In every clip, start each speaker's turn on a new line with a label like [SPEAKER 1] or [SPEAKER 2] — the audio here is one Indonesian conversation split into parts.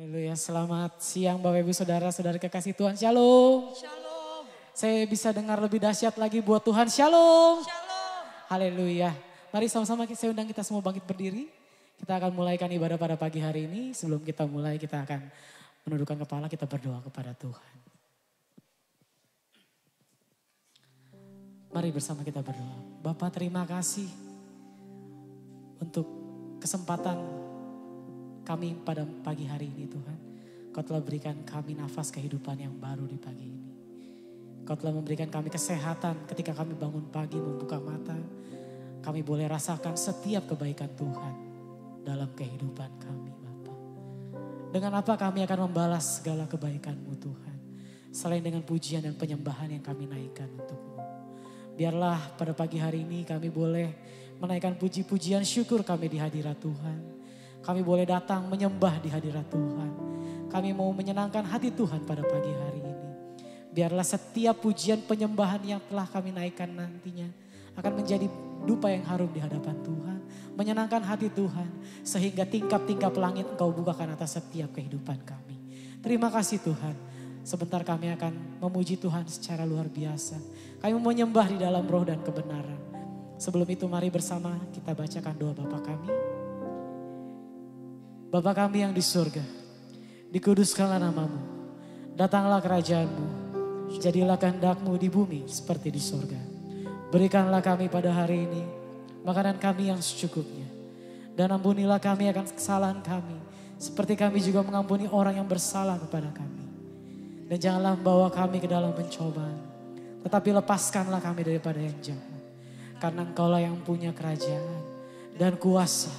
[SPEAKER 1] Haleluya, selamat siang Bapak Ibu Saudara-saudara kekasih Tuhan. Shalom.
[SPEAKER 2] Shalom.
[SPEAKER 1] Saya bisa dengar lebih dahsyat lagi buat Tuhan. Shalom.
[SPEAKER 2] Shalom.
[SPEAKER 1] Haleluya. Mari sama-sama saya undang kita semua bangkit berdiri. Kita akan mulaikan ibadah pada pagi hari ini. Sebelum kita mulai kita akan menundukkan kepala, kita berdoa kepada Tuhan. Mari bersama kita berdoa. Bapa, terima kasih untuk kesempatan kami pada pagi hari ini Tuhan. Kau telah berikan kami nafas kehidupan yang baru di pagi ini. Kau telah memberikan kami kesehatan ketika kami bangun pagi membuka mata. Kami boleh rasakan setiap kebaikan Tuhan dalam kehidupan kami Bapa. Dengan apa kami akan membalas segala kebaikan-Mu Tuhan. Selain dengan pujian dan penyembahan yang kami naikkan untuk-Mu. Biarlah pada pagi hari ini kami boleh menaikkan puji-pujian syukur kami di hadirat Tuhan. Kami boleh datang menyembah di hadirat Tuhan. Kami mau menyenangkan hati Tuhan pada pagi hari ini. Biarlah setiap pujian penyembahan yang telah kami naikkan nantinya akan menjadi dupa yang harum di hadapan Tuhan. Menyenangkan hati Tuhan sehingga tingkap-tingkap langit Engkau bukakan atas setiap kehidupan kami. Terima kasih Tuhan. Sebentar kami akan memuji Tuhan secara luar biasa. Kami mau menyembah di dalam roh dan kebenaran. Sebelum itu mari bersama kita bacakan doa Bapa kami. Bapa kami yang di surga, dikuduskanlah nama-Mu, datanglah kerajaan-Mu, jadilah kehendak-Mu di bumi seperti di surga. Berikanlah kami pada hari ini makanan kami yang secukupnya. Dan ampunilah kami akan kesalahan kami, seperti kami juga mengampuni orang yang bersalah kepada kami. Dan janganlah membawa kami ke dalam pencobaan, tetapi lepaskanlah kami daripada yang jahat. Karena Engkaulah yang punya kerajaan dan kuasa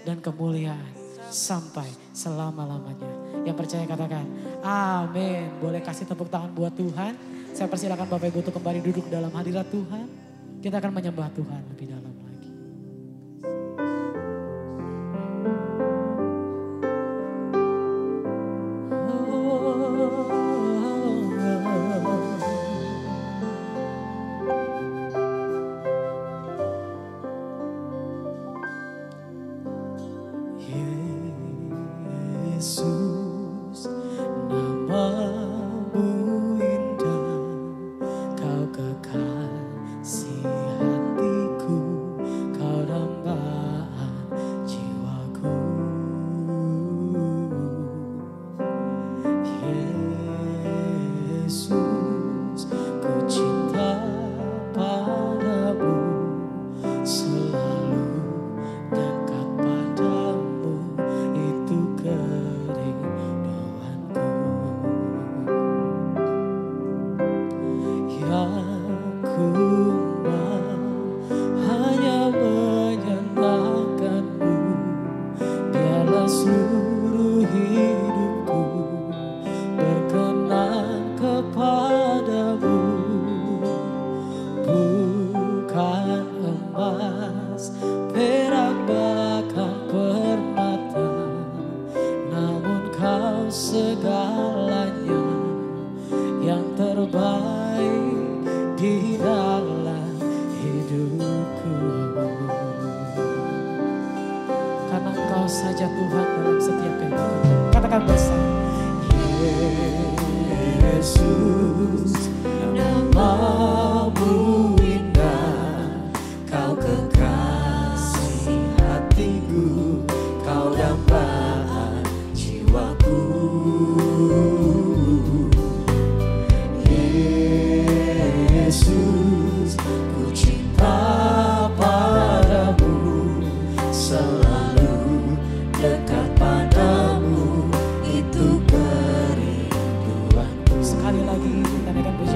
[SPEAKER 1] dan kemuliaan sampai selama-lamanya. Yang percaya katakan amin. Boleh kasih tepuk tangan buat Tuhan. Saya persilakan Bapak Ibu untuk kembali duduk dalam hadirat Tuhan. Kita akan menyembah Tuhan lebih dalam lagi. Yesus, nama-Mu indah, Kau kekasih hatiku, Kau dambaan jiwaku. Yesus, ku cinta padamu, selalu dekat padamu, itu kerinduanku. Yang ku mau hanya menyenangkan-Mu, biarlah seluruh hidupku berkenan kepadamu. Bukan emas, perak, bahkan permata, namun Kau segalanya yang terbaik di dalam hidupku. Karena Engkau saja Tuhan dalam setiap kehidupan. Katakan bersama. Yesus, nama-Mu indah, Kau kekasih hatiku, Kau dambaan jiwaku. Yesus, ku cinta padamu, selalu dekat padamu, itu kerinduanku. Sekali lagi kita naikkan puji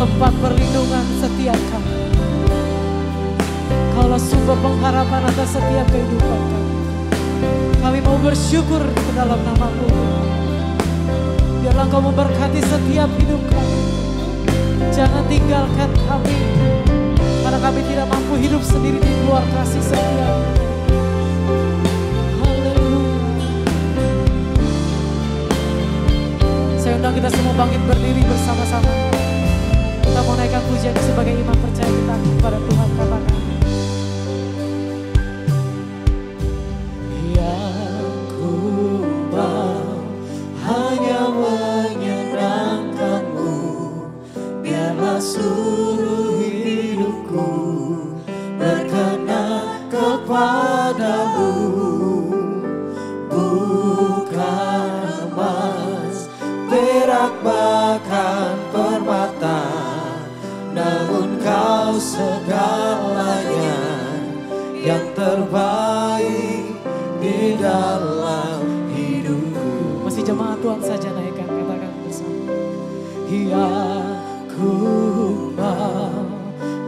[SPEAKER 1] tempat perlindungan setiap kami. Kaulah sumber pengharapan atas setiap kehidupan kami. Kami mau bersyukur ke dalam nama-Mu. Biarlah Engkau memberkati setiap hidup kami. Jangan tinggalkan kami, karena kami tidak mampu hidup sendiri di luar kasih setia. Haleluya. Saya undang kita semua bangkit berdiri bersama-sama. Kita mau naikkan pujian sebagai iman percaya kita kepada Tuhan. Katakan, yang ku mau hanya menyenangkan-Mu. Biarlah seluruh hidupku berkenan kepadamu. Bukan emas, perak, bahkan permata, namun Kau segalanya, yang terbaik di dalam hidupku. Masih jemaat Tuhan saja naikkan, katakan bersama. Ya ku mau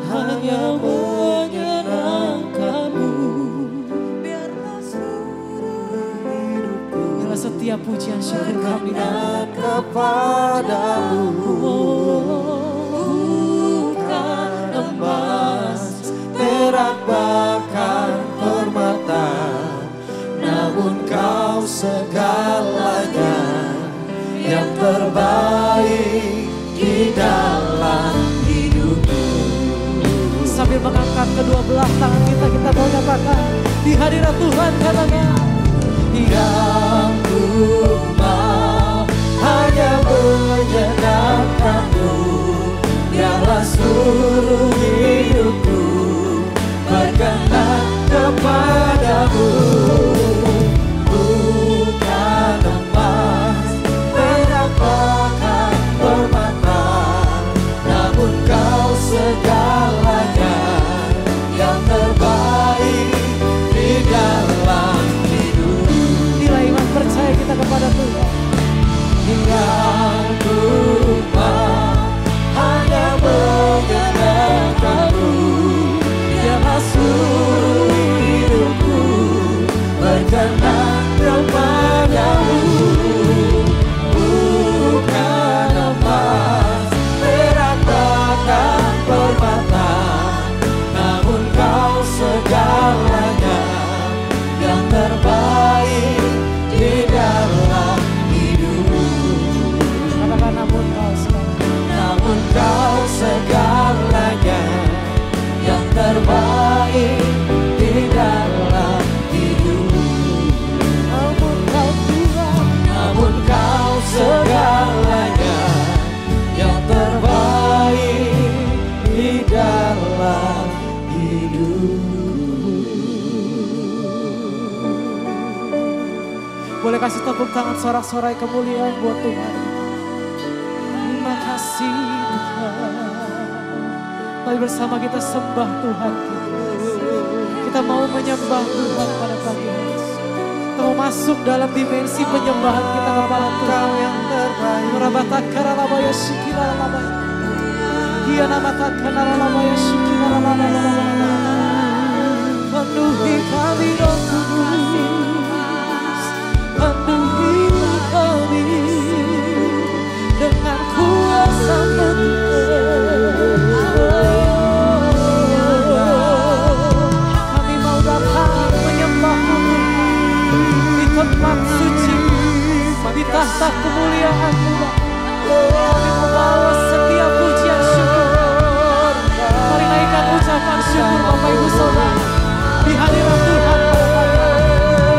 [SPEAKER 1] hanya menyenangkan-Mu. Biarlah seluruh hidupku, biarlah setiap pujian syukur kami kepadamu. Bukan emas, perak, bahkan permata, namun Kau segalanya, yang terbaik di dalam hidupku. Sambil mengangkat kedua belah tangan kita, kita mau nyatakan di hadirat Tuhan, katakan, yang ku mau hanya menyenangkan-Mu. Biarlah seluruh hidupku berkenan kepadamu. Bukan emas, perak, bahkan permata, namun Kau segalanya, yang terbaik di dalam hidup. Nilai iman percaya kita kepada Tuhan. Yang ku mau hanya menyenangkan-Mu. Biarlah seluruh hidupku berkenan kepadamu. Bukan emas, perak, bahkan permata, namun Kau segalanya, yang terbaik di dalam hidup. Katakan, namun Kau segalanya, yang terbaik di dalam hidup. Namun Kau Tuhan, namun Kau segalanya, yang terbaik di dalam hidup. Boleh kasih tepuk tangan sorak-sorai kemuliaan buat Tuhan. Terima kasih Tuhan. Mari bersama kita sembah Tuhan kita. Kita mau menyembah Tuhan pada pagi hari. Kita mau masuk dalam dimensi penyembahan kita kepada Tuhan yang terbaik. Merabatakan alabaya shikira alabaya. Dia namatakan alabaya shikira alabaya. Penuhi kami Roh Kudus. Penuhi kami dengan kuasa-Mu. Kami mau datang menyembah-Mu di tempat suci, di tahta kemuliaan-Mu. Kami membawa setiap pujian syukur. Mari naikkan ucapan syukur Bapak Ibu Saudara di hadirat Tuhan pada pagi hari.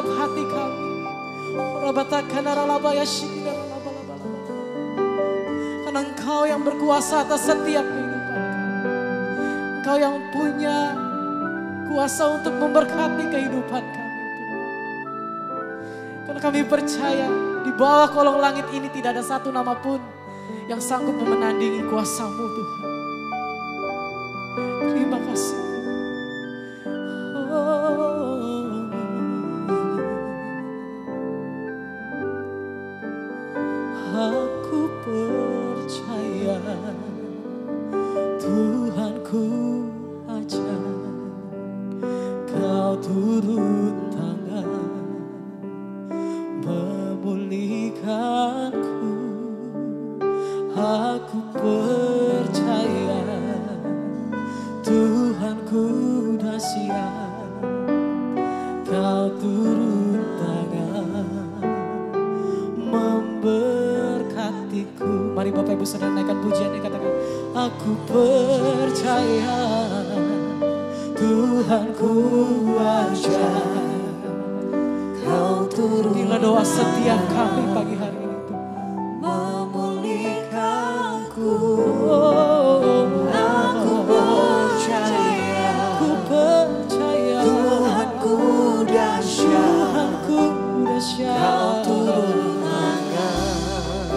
[SPEAKER 1] dalam hati kami. Karena Engkau yang berkuasa atas setiap kehidupan kami. Engkau yang punya kuasa untuk memberkati kehidupan kami. Karena kami percaya di bawah kolong langit ini tidak ada satu nama pun yang sanggup menandingi kuasa-Mu Tuhan. Terima kasih. Aku percaya Tuhanku ajaib, Kau turun tangan memulihkanku. Aku percaya Tuhanku dahsyat, Kau turun tangan memberkatiku. Mari Bapak Ibu Saudara naikkan pujian dan katakan, aku percaya Tuhanku ajaib, Kau turun. Inilah doa setiap kami pagi hari ini. Memulihkanku. Aku percaya Tuhanku dahsyat, Kau turun tangan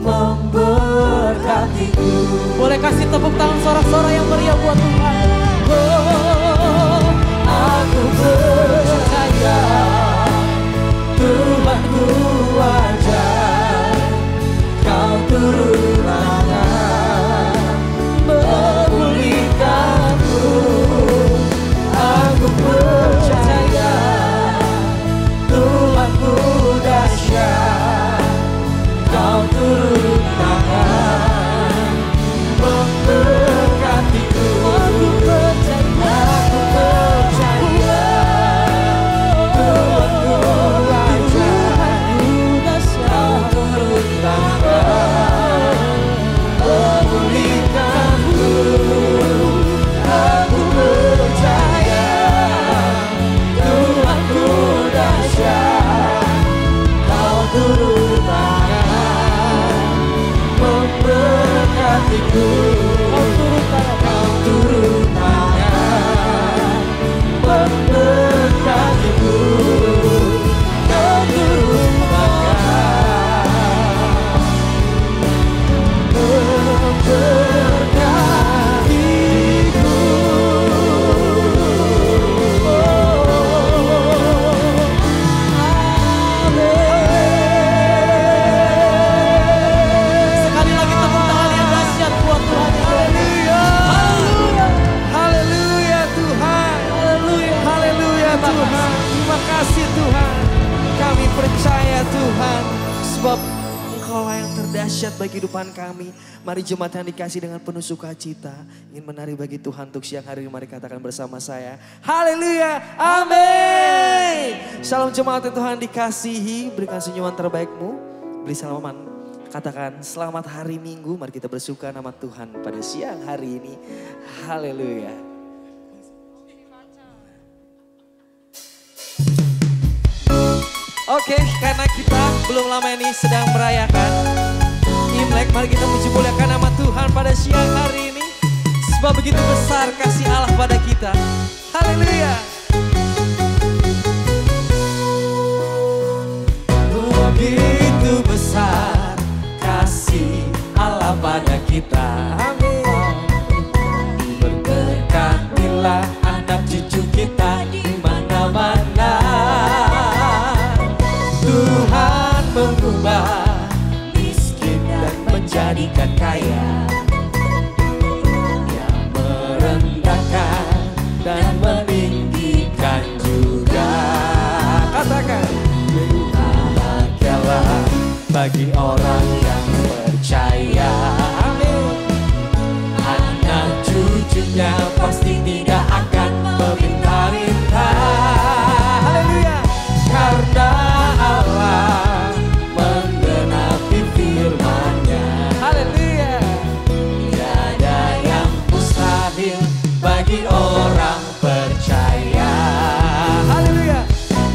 [SPEAKER 1] memberkatiku. Boleh kasih tepuk tangan sorak-sorai yang meriah buat Tuhan. Oh, aku percaya Tuhanku ajaib, Kau turun tangan memulihkanku. Aku percaya Tuhanku dahsyat, Kau turun tangan memberkatiku. Aku percaya Tuhanku ajaib, Kau turun tangan memulihkanku. Aku percaya Tuhanku dahsyat, Kau turun tangan memberkatiku. Kau turun tangan memberkatiku. Kau turun tangan memberkatiku. Sekali lagi tepuk tangan yang dahsyat buat Tuhan. Haleluya. Haleluya Tuhan. Haleluya. Haleluya Tuhan.
[SPEAKER 2] Terima kasih Tuhan. Kami percaya Tuhan, sebab Engkaulah yang terdahsyat bagi kehidupan kami. Mari jemaat yang dikasih dengan penuh sukacita, ingin menari bagi Tuhan untuk siang hari ini. Mari katakan bersama saya, haleluya, amin. Shalom jemaat yang Tuhan dikasihi, berikan senyuman terbaikmu, beri salaman. Katakan selamat hari Minggu, mari kita bersuka nama Tuhan pada siang hari ini. Haleluya. Oke, karena kita belum lama ini sedang merayakan Imlek, mari kita puji muliakan nama Tuhan pada siang hari ini. Sebab begitu besar kasih Allah pada kita. Haleluya.
[SPEAKER 1] Begitu besar kasih Allah pada kita. Amin. Berberkatilah anak cucu kita di mana-mana.
[SPEAKER 2] bagi orang yang percaya. Anak cucunya pasti tidak akan meminta-minta. Haleluya. Karena Allah menggenapi firman-Nya. Haleluya. Tiada yang mustahil bagi orang percaya. Haleluya.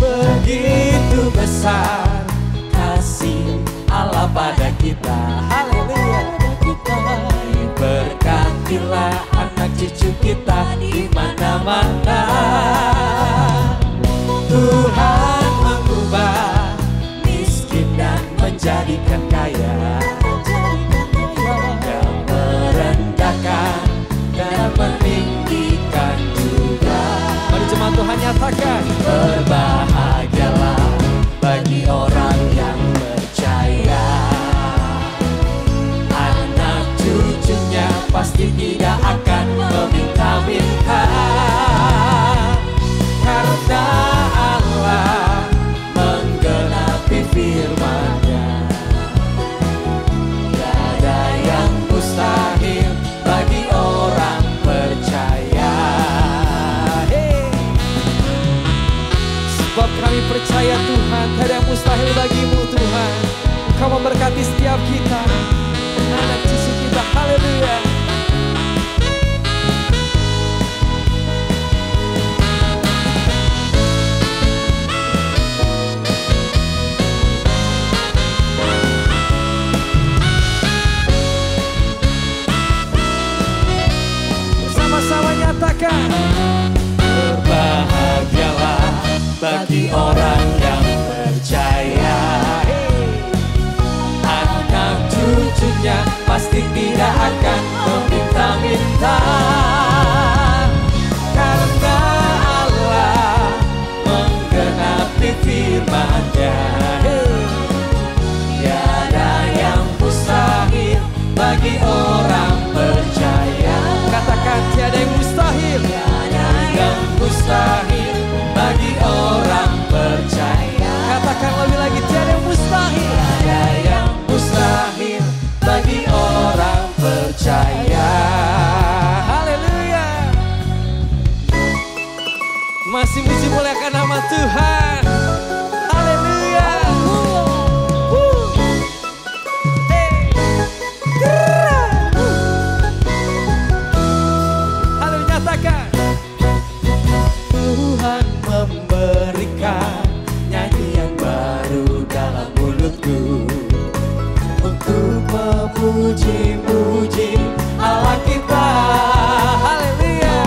[SPEAKER 2] Begitu besar kasih Allah pada kita. Haleluya. Berkatilah anak cucu kita di mana-mana. Tuhan mengubah miskin dan menjadikan kaya, dan merendahkan dan meninggikan juga. Mari jemaat Tuhan nyatakan, berbahagialah bagi orang yang percaya. Anak cucunya pasti tidak akan meminta-minta. Karena Allah menggenapi firman-Nya. Tiada yang mustahil bagi orang percaya. Sebab kami percaya Tuhan, tiada yang mustahil bagimu Tuhan. Engkau memberkati setiap kita, anak cucu kita. Haleluya. Bersama-sama nyatakan, berbahagialah bagi orang yang percaya. Anak cucunya pasti tidak akan meminta-minta. Karena Allah menggenapi firman-Nya. Tiada yang mustahil bagi orang percaya. Katakan, tiada yang mustahil. Tiada yang mustahil bagi orang percaya. Katakan lebih lagi, tiada yang mustahil. Tiada yang mustahil bagi orang percaya. Haleluya. Masih muji muliakan nama Tuhan. Haleluya. Haleluya, nyatakan, Tuhan memberikan nyanyian baru dalam mulutku untuk memuji-muji Allah kita. Haleluya.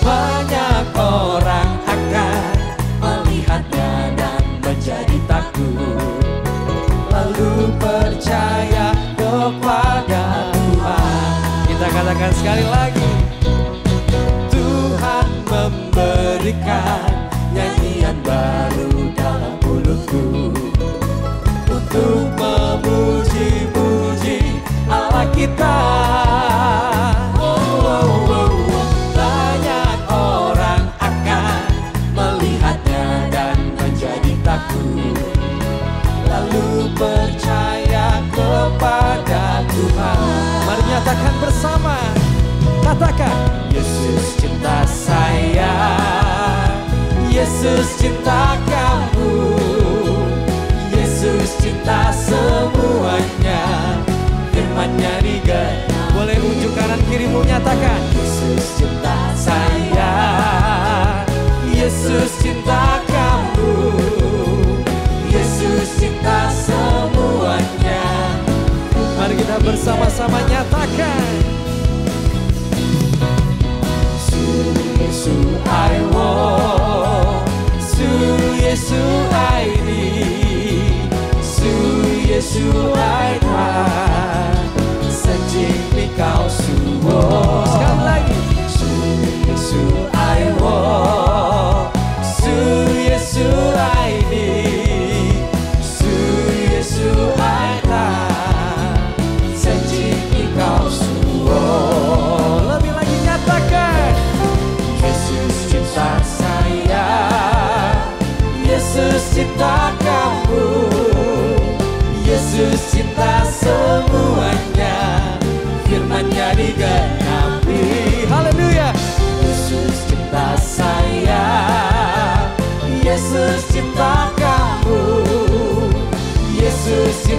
[SPEAKER 2] Banyak orang akan melihatnya dan menjadi takut, lalu percaya kepada Tuhan. Kita katakan sekali lagi, Tuhan memberikan nyanyian baru dalam mulutku untuk memuji-muji Allah kita. Banyak orang akan melihatnya dan menjadi takut, lalu percaya kepada Tuhan. Mari nyatakan bersama, katakan, Yesus cinta saya, Yesus cinta kamu, Yesus cinta semuanya. Firman-Nya digenapi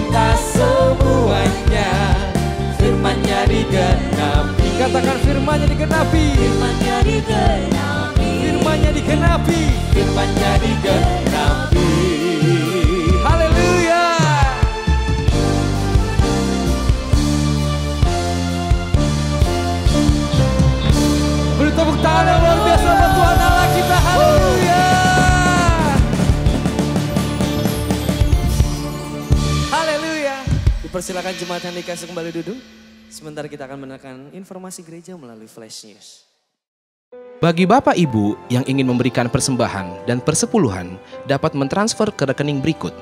[SPEAKER 2] perintah semuanya, firman-Nya digenapi. Katakan firman-Nya digenapi. Firman-Nya digenapi. Firman-Nya digenapi. Firman-Nya digenapi. Haleluya. Beri tepuk tangan yang luar biasa buat Tuhan Allah kita. Haleluya. Haleluya. Dipersilakan jemaat yang dikasih kembali duduk. Sebentar kita akan menekan informasi gereja melalui Flash News.
[SPEAKER 3] Bagi Bapak Ibu yang ingin memberikan persembahan dan persepuluhan dapat mentransfer ke rekening berikut.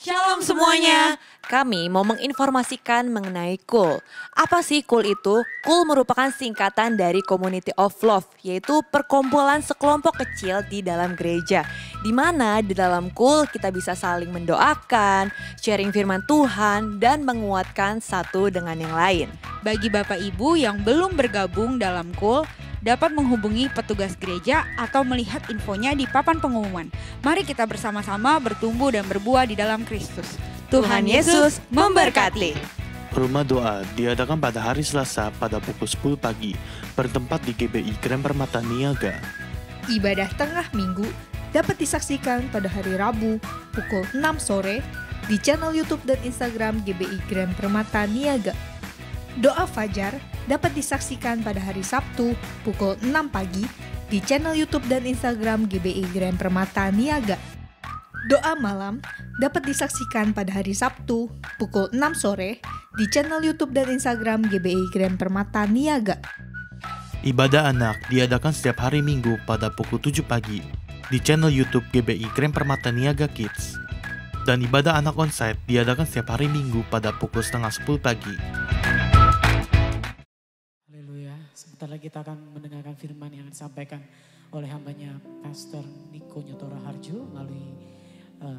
[SPEAKER 4] Shalom semuanya, kami mau menginformasikan mengenai KUL. Apa sih KUL itu? KUL merupakan singkatan dari Community of Love, yaitu perkumpulan sekelompok kecil di dalam gereja. Di mana di dalam KUL kita bisa saling mendoakan, sharing firman Tuhan, dan menguatkan satu dengan yang lain.
[SPEAKER 5] Bagi Bapak Ibu yang belum bergabung dalam KUL, dapat menghubungi petugas gereja atau melihat infonya di papan pengumuman. Mari kita bersama-sama bertumbuh dan berbuah di dalam Kristus.
[SPEAKER 4] Tuhan Yesus memberkati.
[SPEAKER 6] Rumah doa diadakan pada hari Selasa pada pukul 10 pagi, bertempat di GBI Grand Permata Niaga.
[SPEAKER 7] Ibadah tengah minggu dapat disaksikan pada hari Rabu pukul 6 sore di channel YouTube dan Instagram GBI Grand Permata Niaga. Doa Fajar dapat disaksikan pada hari Sabtu pukul 6 pagi di channel YouTube dan Instagram GBI Grand Permata Niaga. Doa Malam dapat disaksikan pada hari Sabtu pukul 6 sore di channel YouTube dan Instagram GBI Grand Permata Niaga.
[SPEAKER 6] Ibadah anak diadakan setiap hari Minggu pada pukul 7 pagi di channel YouTube GBI Grand Permata Niaga Kids. Dan ibadah anak onsite diadakan setiap hari Minggu pada pukul 9:30 pagi.
[SPEAKER 1] Sebentar lagi kita akan mendengarkan firman yang disampaikan oleh hambanya Pastor Niko Nyotora Harjo melalui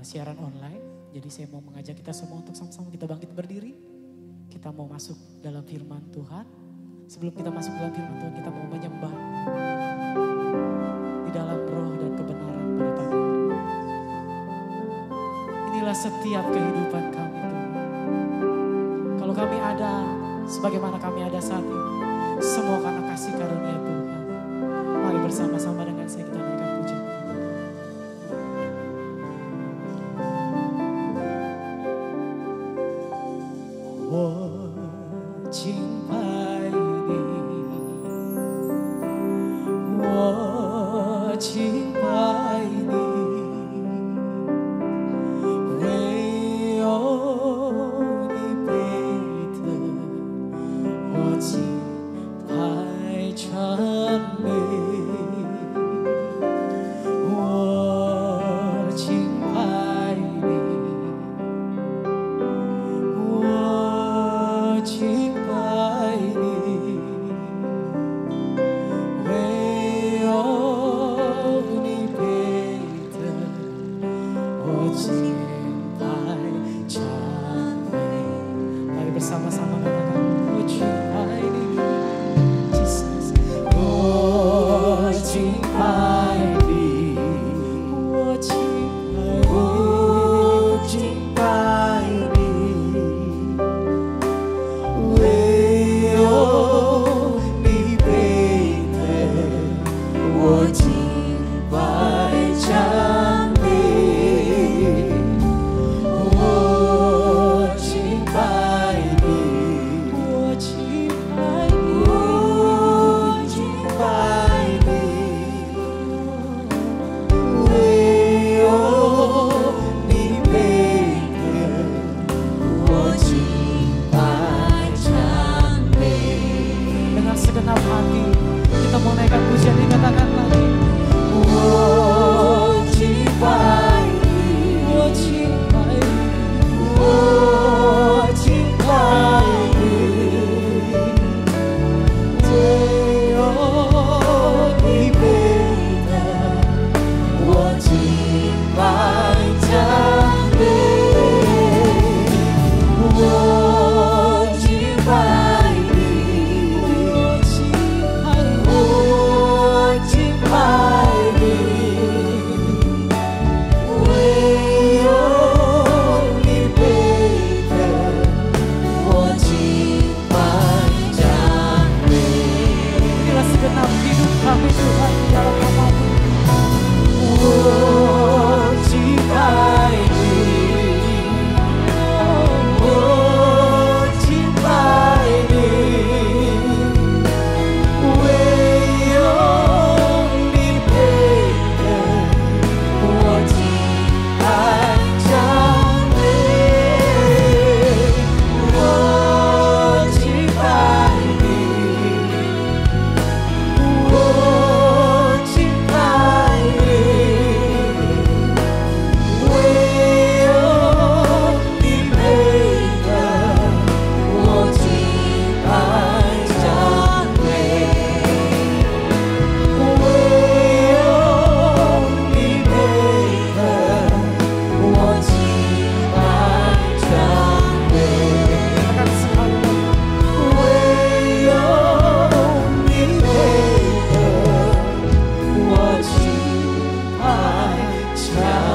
[SPEAKER 1] siaran online. Jadi saya mau mengajak kita semua untuk sama-sama kita bangkit berdiri. Kita mau masuk dalam firman Tuhan. Sebelum kita masuk dalam firman Tuhan, kita mau menyembah di dalam roh dan kebenaran pada pagi hari. Inilah setiap kehidupan kami Tuhan. Kalau kami ada sebagaimana kami ada saat ini, semua karena kasih karunia Tuhan. Mari bersama-sama dengan saya kita naikkan pujian. kami Tuhan di dalam nama-Mu. Oh, cinta ini, oh, cinta ini, way only better, oh, cinta cantik, oh, cinta ini, oh, cinta ini, way only better, oh, cinta cantik, way only better, oh, cinta cantik. Akan selalu way only better, oh, cinta cantik.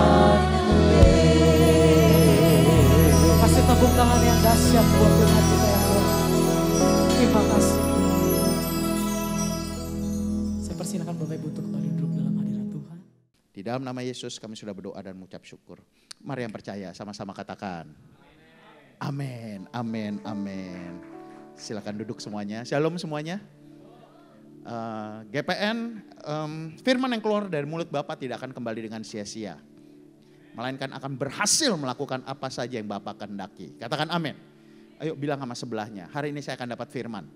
[SPEAKER 1] Kasih tepuk tangan yang dahsyat buat Tuhan kita yang luar. Terima kasih. Saya persilakan Bapak Ibu untuk kembali duduk dalam hadirat Tuhan.
[SPEAKER 8] Di dalam nama Yesus kami sudah berdoa dan mengucap syukur. Mari yang percaya sama-sama katakan. Amin, amin, amin. Silakan duduk semuanya. Shalom semuanya. GPN, firman yang keluar dari mulut Bapak tidak akan kembali dengan sia-sia. Melainkan akan berhasil melakukan apa saja yang Bapak kehendaki. Katakan amin. Ayo bilang sama sebelahnya, hari ini saya akan dapat firman.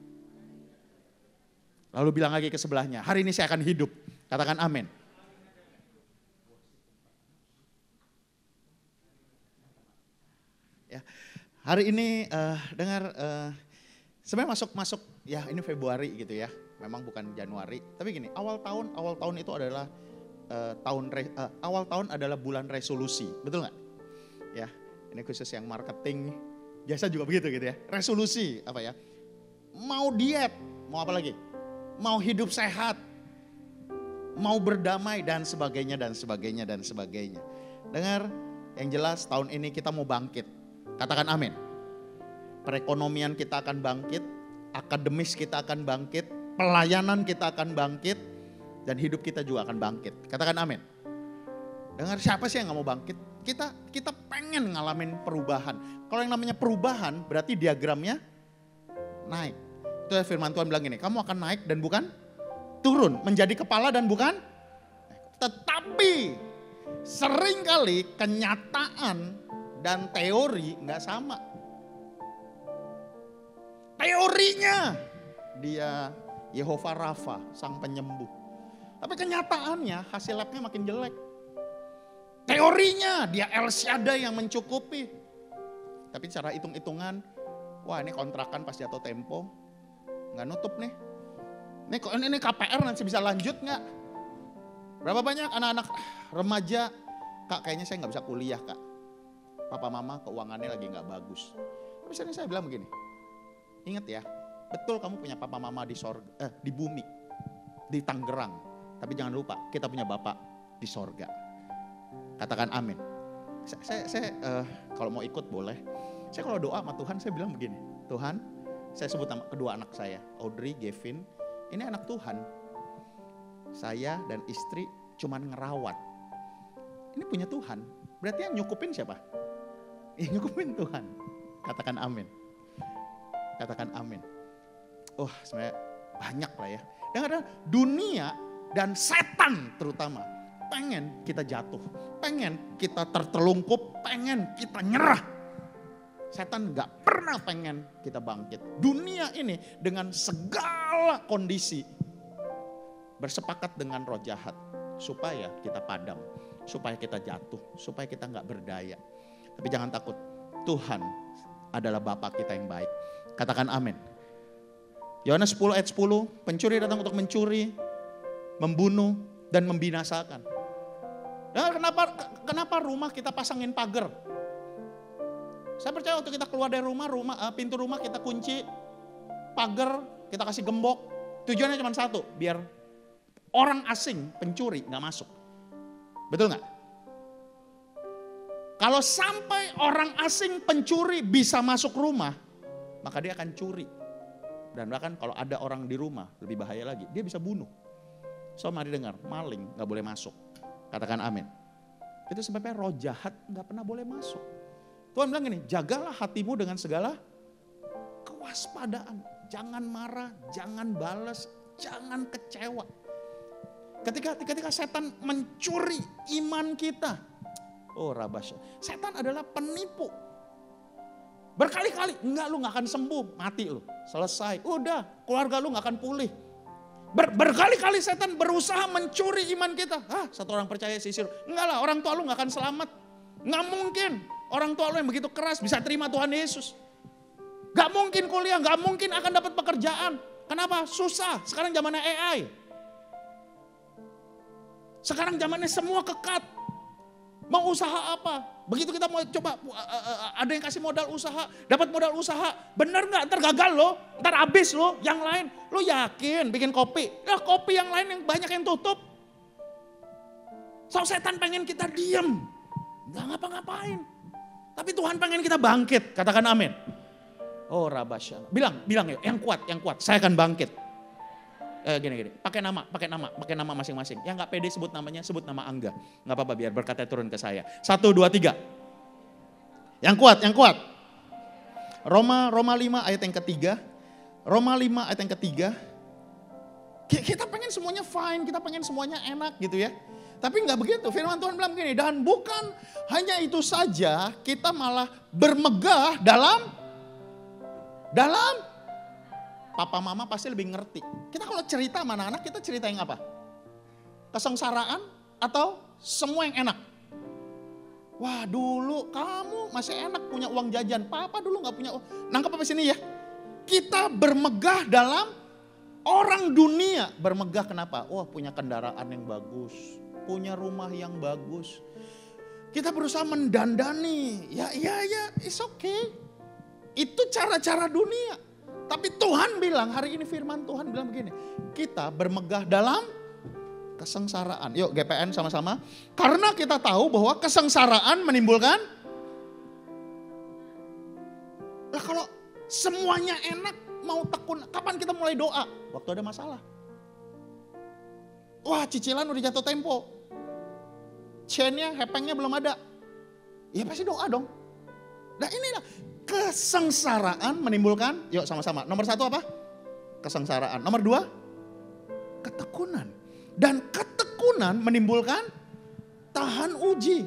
[SPEAKER 8] Lalu bilang lagi ke sebelahnya, hari ini saya akan hidup. Katakan amin. Ya, hari ini dengar sebenarnya masuk ya ini Februari gitu ya. Memang bukan Januari, tapi gini, awal tahun itu adalah awal tahun adalah bulan resolusi, betul nggak? Ya, ini khusus yang marketing, biasa juga begitu gitu ya. Resolusi apa ya? Mau diet, mau apa lagi? Mau hidup sehat, mau berdamai dan sebagainya dan sebagainya dan sebagainya. Dengar, yang jelas tahun ini kita mau bangkit. Katakan amin. Perekonomian kita akan bangkit, akademis kita akan bangkit, pelayanan kita akan bangkit, dan hidup kita juga akan bangkit. Katakan amin. Dengar, siapa sih yang gak mau bangkit? Kita pengen ngalamin perubahan. Kalau yang namanya perubahan berarti diagramnya naik. Itu ya firman Tuhan bilang gini, kamu akan naik dan bukan turun. Menjadi kepala dan bukan. Tetapi seringkali kenyataan dan teori gak sama. Teorinya dia Yehova Rafa, sang penyembuh. Tapi kenyataannya hasil labnya makin jelek. Teorinya dia El Shaddai yang mencukupi. Tapi cara hitung-hitungan, wah ini kontrakan pas jatuh tempo, nggak nutup nih. Ini KPR nanti bisa lanjut nggak? Berapa banyak anak-anak remaja, Kak kayaknya saya nggak bisa kuliah Kak. Papa mama keuangannya lagi nggak bagus. Tapi saya bilang begini, ingat ya, betul kamu punya papa mama di sorga, di bumi, di Tangerang. Tapi jangan lupa kita punya Bapak di sorga. Katakan amin. Saya kalau mau ikut boleh. Saya kalau doa sama Tuhan saya bilang begini. Tuhan, saya sebut nama kedua anak saya, Audrey, Gavin. Ini anak Tuhan. Saya dan istri cuman ngerawat. Ini punya Tuhan. Berarti yang nyukupin siapa? Yang nyukupin Tuhan. Katakan amin. Katakan amin. Oh sebenarnya banyak lah ya. Dengar, dunia dan setan terutama pengen kita jatuh, pengen kita tertelungkup, pengen kita nyerah. Setan gak pernah pengen kita bangkit. Dunia ini dengan segala kondisi bersepakat dengan roh jahat supaya kita padam, supaya kita jatuh, supaya kita gak berdaya. Tapi jangan takut, Tuhan adalah Bapa kita yang baik. Katakan amin. Yohanes 10 ayat 10, pencuri datang untuk mencuri, membunuh, dan membinasakan. Nah, kenapa rumah kita pasangin pagar? Saya percaya waktu kita keluar dari rumah, pintu rumah kita kunci, pagar kita kasih gembok. Tujuannya cuma satu, biar orang asing, pencuri gak masuk. Betul gak? Kalau sampai orang asing pencuri bisa masuk rumah, maka dia akan curi. Dan bahkan kalau ada orang di rumah, lebih bahaya lagi, dia bisa bunuh. So mari dengar, maling gak boleh masuk. Katakan amin. Itu sebabnya roh jahat gak pernah boleh masuk. Tuhan bilang gini, jagalah hatimu dengan segala kewaspadaan. Jangan marah, jangan balas, jangan kecewa. Ketika setan mencuri iman kita. Oh Rabasya, setan adalah penipu. Berkali-kali, enggak lu gak akan sembuh, mati lu, selesai. Udah, keluarga lu gak akan pulih. Berkali-kali setan berusaha mencuri iman kita. Satu orang percaya sisir, enggak lah orang tua lu gak akan selamat. Gak mungkin orang tua lu yang begitu keras bisa terima Tuhan Yesus. Gak mungkin kuliah, gak mungkin akan dapat pekerjaan. Kenapa? Susah, sekarang zamannya AI. Sekarang zamannya semua kekat. Mau usaha apa? Begitu kita mau coba, ada yang kasih modal usaha, dapat modal usaha. Bener gak? Ntar gagal lo, ntar habis lo, yang lain. Lo yakin bikin kopi? Lah kopi yang lain yang banyak yang tutup. So setan pengen kita diem, gak ngapa-ngapain. Tapi Tuhan pengen kita bangkit, katakan amin. Oh Rabasya, bilang yuk, yang kuat, saya akan bangkit. Gini, pakai nama masing-masing. Yang gak pede sebut namanya, sebut nama Angga. Gak apa-apa biar berkatnya turun ke saya. 1, 2, 3. Yang kuat. Roma 5 ayat yang ketiga. Roma 5 ayat yang ketiga. Kita pengen semuanya fine, kita pengen semuanya enak gitu ya. Tapi gak begitu, firman Tuhan bilang gini. Dan bukan hanya itu saja, kita malah bermegah dalam papa mama pasti lebih ngerti. Kita kalau cerita sama anak-anak, kita cerita yang apa? Kesengsaraan atau semua yang enak? Wah dulu kamu masih enak punya uang jajan. Papa dulu gak punya uang. Nangkep apa sini ya? Kita bermegah dalam orang dunia. Bermegah kenapa? Wah punya kendaraan yang bagus. Punya rumah yang bagus. Kita berusaha mendandani. Ya, it's okay. Itu cara-cara dunia. Tapi Tuhan bilang, hari ini firman Tuhan bilang begini. Kita bermegah dalam kesengsaraan. Yuk GPN sama-sama. Karena kita tahu bahwa kesengsaraan menimbulkan. Lah kalau semuanya enak mau tekun. Kapan kita mulai doa? Waktu ada masalah. Wah cicilan udah jatuh tempo. Chainnya, hepengnya belum ada. Ya pasti doa dong. Nah inilah. Kesengsaraan menimbulkan, yuk sama-sama. Nomor 1 apa? Kesengsaraan. Nomor 2, ketekunan. Dan ketekunan menimbulkan tahan uji.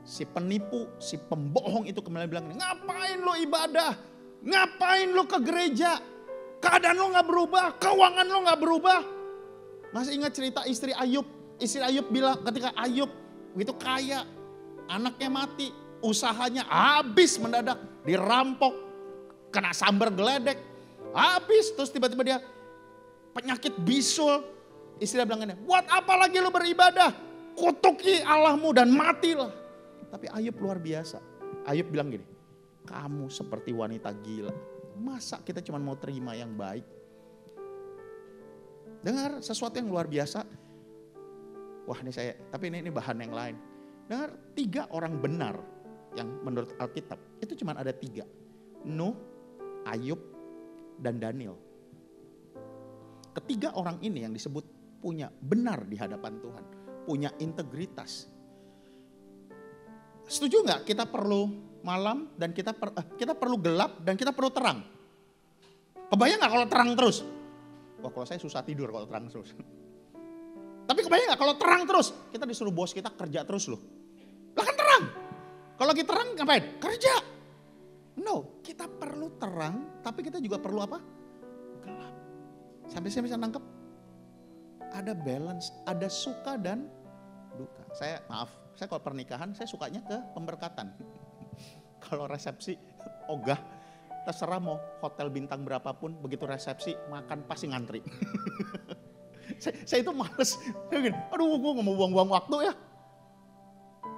[SPEAKER 8] Si penipu, si pembohong itu kembali bilang, ngapain lo ibadah? Ngapain lo ke gereja? Keadaan lo gak berubah, keuangan lo gak berubah. Masih ingat cerita istri Ayub? Istri Ayub bilang ketika Ayub begitu kaya, anaknya mati. Usahanya habis mendadak, dirampok, kena sambar geledek, habis. Terus tiba-tiba dia penyakit bisul. Istri bilang ini, buat apa lagi lu beribadah? Kutuki Allahmu dan matilah. Tapi Ayub luar biasa. Ayub bilang gini, kamu seperti wanita gila. Masa kita cuma mau terima yang baik? Dengar sesuatu yang luar biasa. Wah ini saya, tapi ini bahan yang lain. Dengar 3 orang benar. Yang menurut Alkitab itu cuma ada 3. Nuh, Ayub, dan Daniel. Ketiga orang ini yang disebut punya benar di hadapan Tuhan. Punya integritas. Setuju gak kita perlu malam dan kita perlu gelap dan kita perlu terang? Kebayang gak kalau terang terus? Wah kalau saya susah tidur kalau terang terus. Tapi kebayang gak kalau terang terus? Kita disuruh bos kita kerja terus loh. Lah kan terang. Kalau lagi terang ngapain? Kerja. No, kita perlu terang, tapi kita juga perlu apa? Gelap. Sampai saya bisa nangkep. Ada balance, ada suka dan duka. Saya kalau pernikahan saya sukanya ke pemberkatan. Kalau resepsi, ogah, terserah mau hotel bintang berapapun, begitu resepsi makan pasti ngantri. saya itu males. Aduh, gue gak mau buang-buang waktu ya.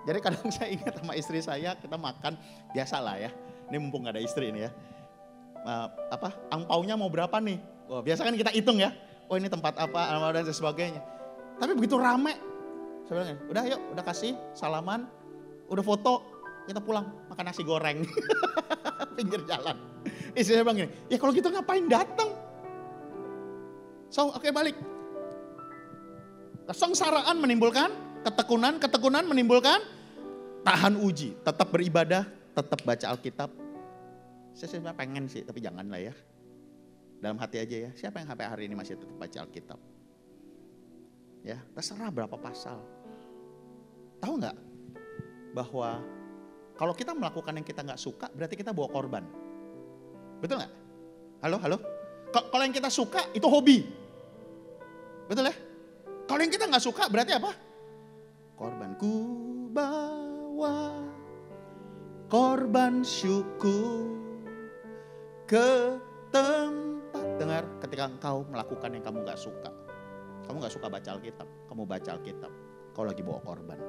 [SPEAKER 8] Jadi kadang saya ingat sama istri saya, kita makan, biasalah ya. Ini mumpung gak ada istri ini ya. Angpaunya mau berapa nih? Wah, biasa kan kita hitung ya. Oh ini tempat apa, dan sebagainya. Tapi begitu rame, saya bilang, udah yuk, udah kasih salaman, udah foto, kita pulang makan nasi goreng. Pinggir jalan. Istri saya bilang gini, ya kalau gitu ngapain datang? So, oke, balik. Kesengsaraan menimbulkan ketekunan, ketekunan menimbulkan tahan uji. Tetap beribadah, tetap baca Alkitab. Saya sebenarnya pengen sih, tapi janganlah ya. Dalam hati aja ya, siapa yang sampai hari ini masih tetap baca Alkitab? Ya, terserah berapa pasal. Tahu nggak bahwa kalau kita melakukan yang kita nggak suka, berarti kita bawa korban. Betul nggak? Halo, halo? Kalau yang kita suka itu hobi. Betul ya? Kalau yang kita nggak suka berarti apa? Korban. Ku bawa korban syukur ke tempat. Dengar, ketika engkau melakukan yang kamu gak suka. Kamu gak suka baca Alkitab, kamu baca Alkitab. Kau lagi bawa korban.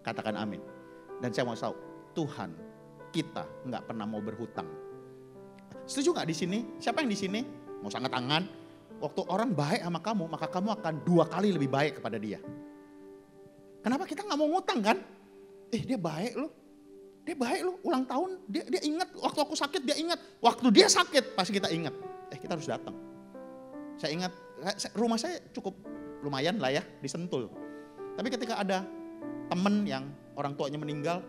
[SPEAKER 8] Katakan amin. Dan saya mau tahu, Tuhan kita gak pernah mau berhutang. Setuju gak di sini? Siapa yang di sini? Mau angkat tangan. Waktu orang baik sama kamu, maka kamu akan 2 kali lebih baik kepada dia. Kenapa kita gak mau ngutang kan? Dia baik loh. Dia baik loh, ulang tahun dia ingat, waktu aku sakit dia ingat. Waktu dia sakit pasti kita ingat. Kita harus datang. Saya ingat, rumah saya cukup lumayan lah ya, di Sentul. Tapi ketika ada temen yang orang tuanya meninggal,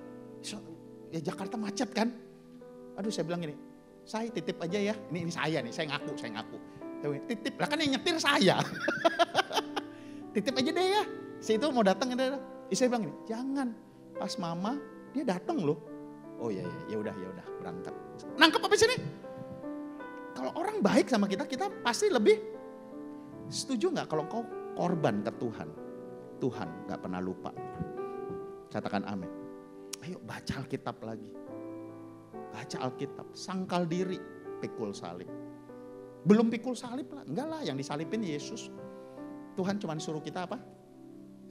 [SPEAKER 8] ya Jakarta macet kan. Aduh saya bilang gini, saya titip aja ya, ini saya nih, saya ngaku. Titip, lah kan yang nyetir saya. Titip aja deh ya, si itu mau datang. Saya bilang gini, jangan, pas mama dia datang loh. Oh ya udah berangkat. Nangkep apa sini? Kalau orang baik sama kita, kita pasti lebih setuju nggak kalau kau korban ke Tuhan? Tuhan nggak pernah lupa. Katakan amin. Ayo baca Alkitab lagi. Baca Alkitab, sangkal diri, pikul salib. Belum pikul salib lah, enggak lah, yang disalibin Yesus. Tuhan cuma suruh kita apa?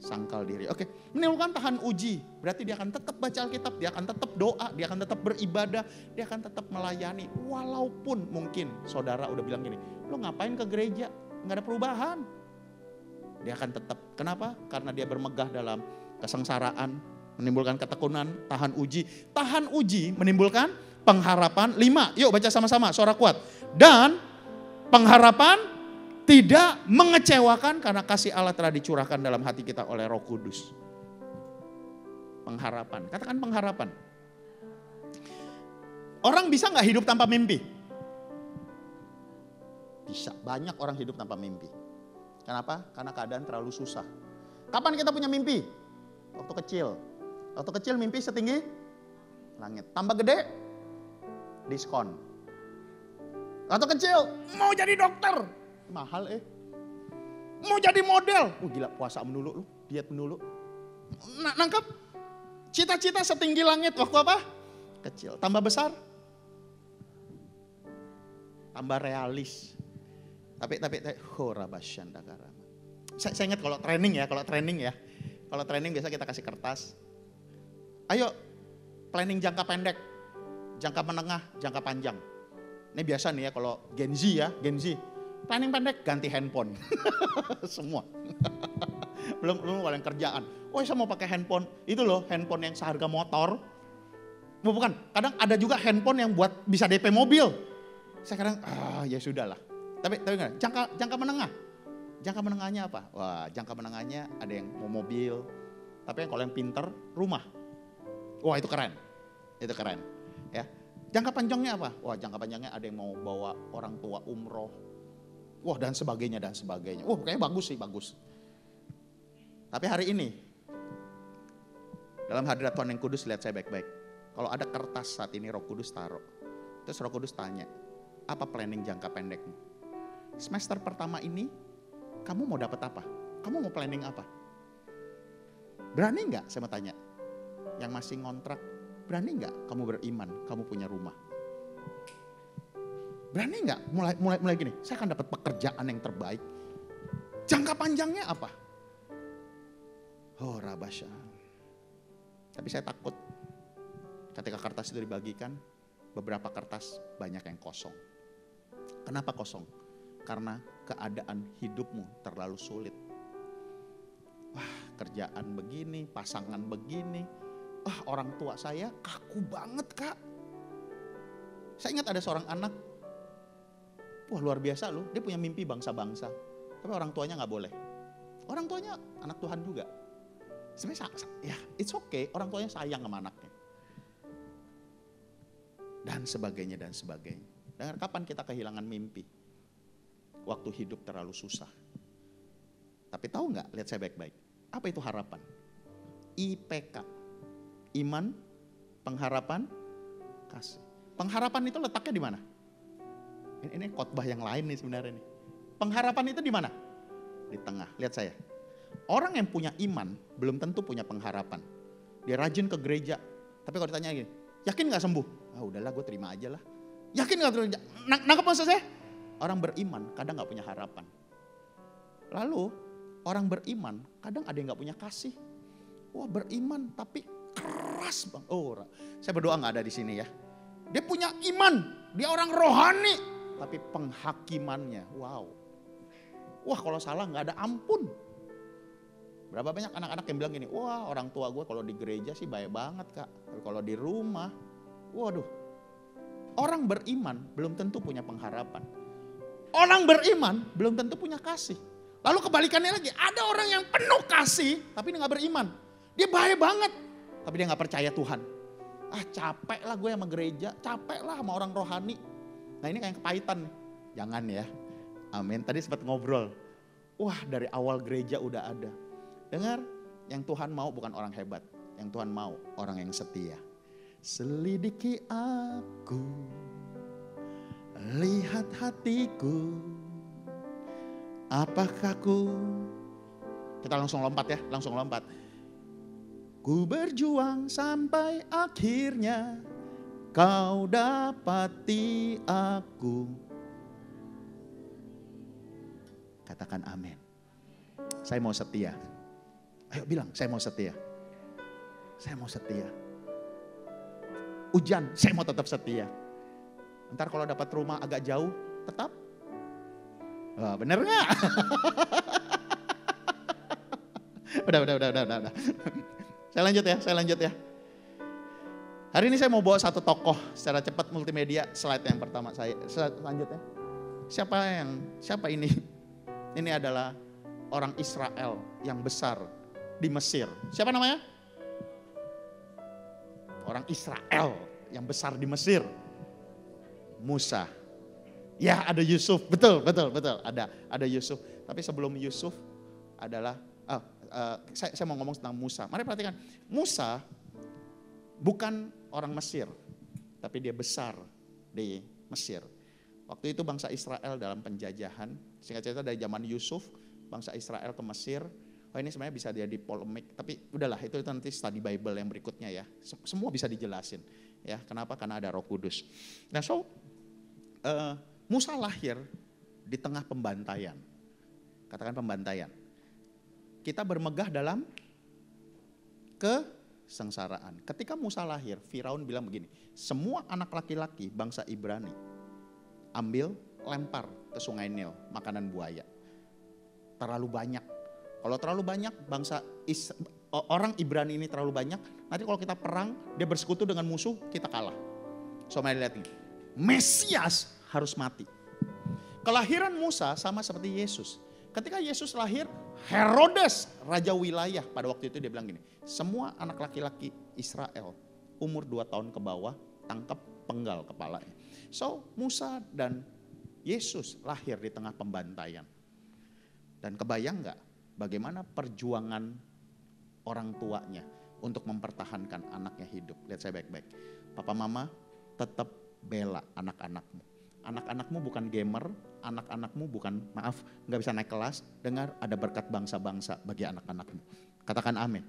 [SPEAKER 8] Sangkal diri. Oke, menimbulkan tahan uji. Berarti dia akan tetap baca Alkitab, dia akan tetap doa, dia akan tetap beribadah, dia akan tetap melayani. Walaupun mungkin saudara udah bilang gini, lo ngapain ke gereja? Nggak ada perubahan. Dia akan tetap. Kenapa? Karena dia bermegah dalam kesengsaraan, menimbulkan ketekunan, tahan uji. Tahan uji menimbulkan pengharapan. 5, yuk baca sama-sama, suara kuat. Dan pengharapan tidak mengecewakan karena kasih Allah telah dicurahkan dalam hati kita oleh Roh Kudus. Pengharapan, katakan pengharapan. Orang bisa gak hidup tanpa mimpi? Bisa, banyak orang hidup tanpa mimpi. Kenapa? Karena keadaan terlalu susah. Kapan kita punya mimpi? Waktu kecil. Waktu kecil mimpi setinggi langit. Tambah gede, diskon. Waktu kecil mau jadi dokter. Mahal Mau jadi model. Gila puasa melulu lu, diet melulu. Nangkep? Cita-cita setinggi langit waktu apa? Kecil. Tambah besar? Tambah realis. Tapi saya ingat kalau training ya. Kalau training biasa kita kasih kertas. Ayo planning jangka pendek, jangka menengah, jangka panjang. Ini biasa nih ya kalau Gen Z ya, Gen Z. Planning pendek, ganti handphone. Semua. belum kalau yang kerjaan. Saya mau pakai handphone. Itu loh handphone yang seharga motor. Bukan, kadang ada juga handphone yang buat bisa DP mobil. Saya kadang, ya sudahlah. Tapi enggak, jangka menengah. Jangka menengahnya apa? Wah, jangka menengahnya ada yang mau mobil. Tapi kalau yang pinter, rumah. Wah, itu keren. Itu keren. Ya. Jangka panjangnya apa? Wah, jangka panjangnya ada yang mau bawa orang tua umroh. Wah, dan sebagainya. Wah, kayaknya bagus sih, bagus. Tapi hari ini, dalam hadirat Tuhan yang kudus, lihat saya baik-baik. Kalau ada kertas saat ini Roh Kudus taruh. Terus Roh Kudus tanya, apa planning jangka pendekmu? Semester pertama ini, kamu mau dapat apa? Kamu mau planning apa? Berani enggak, saya mau tanya. Yang masih ngontrak, berani enggak kamu beriman, kamu punya rumah? Berani enggak mulai gini, saya akan dapat pekerjaan yang terbaik. Jangka panjangnya apa? Oh, Rabasya. Tapi saya takut ketika kertas itu dibagikan, beberapa kertas banyak yang kosong. Kenapa kosong? Karena keadaan hidupmu terlalu sulit. Wah, kerjaan begini, pasangan begini. Orang tua saya kaku banget, Kak. Saya ingat ada seorang anak, wah luar biasa loh, dia punya mimpi bangsa-bangsa. Tapi orang tuanya gak boleh. Orang tuanya anak Tuhan juga. Sebenarnya ya it's okay, orang tuanya sayang sama anaknya. Dan sebagainya dan sebagainya. Dengar, kapan kita kehilangan mimpi? Waktu hidup terlalu susah. Tapi tahu nggak, lihat saya baik-baik. Apa itu harapan? IPK. Iman, pengharapan, kasih. Pengharapan itu letaknya di mana? Ini khotbah yang lain nih sebenarnya nih. Pengharapan itu di mana? Di tengah. Lihat saya. Orang yang punya iman belum tentu punya pengharapan. Dia rajin ke gereja. Tapi kalau ditanya gini, yakin gak sembuh? Ah udahlah, gue terima aja lah. Yakin gak terima? Nangkep maksud saya? Orang beriman kadang gak punya harapan. Lalu orang beriman kadang ada yang gak punya kasih. Wah beriman tapi keras bang. Oh, saya berdoa gak ada di sini ya. Dia punya iman, dia orang rohani. Tapi penghakimannya, wow. Wah kalau salah gak ada ampun. Berapa banyak anak-anak yang bilang gini, wah orang tua gue kalau di gereja sih baik banget kak. Tapi kalau di rumah, waduh. Orang beriman belum tentu punya pengharapan. Orang beriman belum tentu punya kasih. Lalu kebalikannya lagi, ada orang yang penuh kasih tapi dia gak beriman. Dia baik banget, tapi dia gak percaya Tuhan. Ah capek lah gue sama gereja, capek lah sama orang rohani. Nah ini kayak kepahitan nih. Jangan ya, amin. Tadi sempat ngobrol, wah dari awal gereja udah ada. Dengar, yang Tuhan mau bukan orang hebat. Yang Tuhan mau orang yang setia. Selidiki aku, lihat hatiku. Apakah kita langsung lompat ya, langsung lompat. Ku berjuang sampai akhirnya kau dapati aku. Katakan amin. Saya mau setia. Ayo bilang, saya mau setia. Saya mau setia. Hujan, saya mau tetap setia. Ntar kalau dapat rumah agak jauh, tetap. Wah, bener gak? Udah. Saya lanjut ya. Hari ini saya mau bawa satu tokoh secara cepat multimedia. Slide yang pertama saya. Slide lanjut ya. Siapa ini? Ini adalah orang Israel yang besar di Mesir. Siapa namanya? Orang Israel yang besar di Mesir. Musa. Ya ada Yusuf, betul. Ada Yusuf. Tapi sebelum Yusuf adalah, saya mau ngomong tentang Musa. Mari perhatikan, Musa bukan orang Mesir, tapi dia besar di Mesir. Waktu itu bangsa Israel dalam penjajahan, singkat cerita dari zaman Yusuf, bangsa Israel ke Mesir. Oh ini sebenarnya bisa jadi polemik, tapi udahlah itu nanti study Bible yang berikutnya ya. Semua bisa dijelasin ya. Kenapa? Karena ada Roh Kudus. Nah Musa lahir di tengah pembantaian. Katakan pembantaian. Kita bermegah dalam kesengsaraan. Ketika Musa lahir, Firaun bilang begini, semua anak laki-laki bangsa Ibrani ambil lempar ke sungai Nil makanan buaya. Terlalu banyak. Kalau terlalu banyak orang Ibrani ini terlalu banyak, nanti kalau kita perang, dia bersekutu dengan musuh, kita kalah. So mari lihat ini, Mesias harus mati. Kelahiran Musa sama seperti Yesus. Ketika Yesus lahir, Herodes, raja wilayah pada waktu itu dia bilang gini, semua anak laki-laki Israel umur 2 tahun ke bawah tangkap penggal kepalanya. So Musa dan Yesus lahir di tengah pembantaian. Dan kebayang gak bagaimana perjuangan orang tuanya untuk mempertahankan anaknya hidup. Lihat saya baik-baik. Papa mama tetap bela anak-anakmu. Anak-anakmu bukan gamer, anak-anakmu bukan, gak bisa naik kelas. Dengar, ada berkat bangsa-bangsa bagi anak-anakmu. Katakan amin.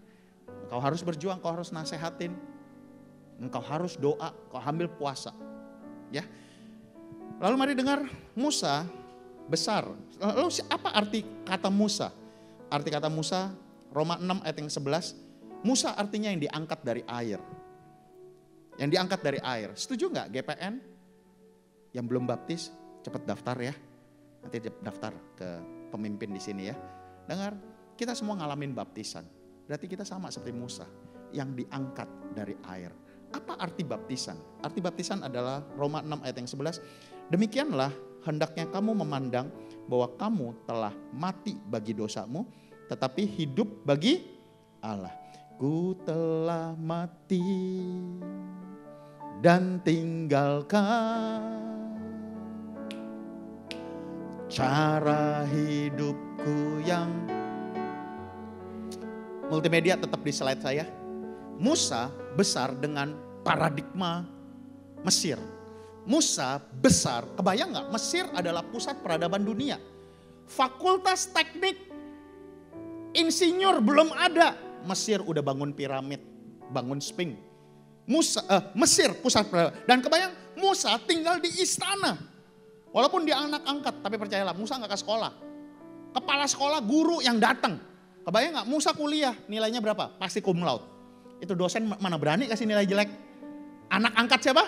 [SPEAKER 8] Kau harus berjuang, kau harus nasehatin. Engkau harus doa, kau ambil puasa. Ya. Lalu mari dengar, Musa besar. Lalu apa arti kata Musa? Arti kata Musa, Roma 6 ayat yang 11. Musa artinya yang diangkat dari air. Yang diangkat dari air. Setuju gak GPN? Yang belum baptis, cepat daftar ya. Nanti daftar ke pemimpin di sini ya. Dengar, kita semua ngalamin baptisan. Berarti kita sama seperti Musa. Yang diangkat dari air. Apa arti baptisan? Arti baptisan adalah Roma 6 ayat yang 11. Demikianlah hendaknya kamu memandang bahwa kamu telah mati bagi dosamu. tetapi hidup bagi Allah. Ku telah mati dan tinggalkan cara hidupku yang multimedia tetap di slide saya. Musa besar dengan paradigma Mesir. Musa besar, kebayang nggak? Mesir adalah pusat peradaban dunia. Fakultas teknik, insinyur belum ada. Mesir udah bangun piramid, bangun Sphinx. Mesir pusat peradaban. Dan kebayang Musa tinggal di istana. Walaupun dia anak angkat, tapi percayalah Musa nggak ke sekolah. Kepala sekolah, guru yang datang. Kebayang nggak? Musa kuliah, nilainya berapa? Pasti cum laude. Itu dosen mana berani kasih nilai jelek? Anak angkat siapa?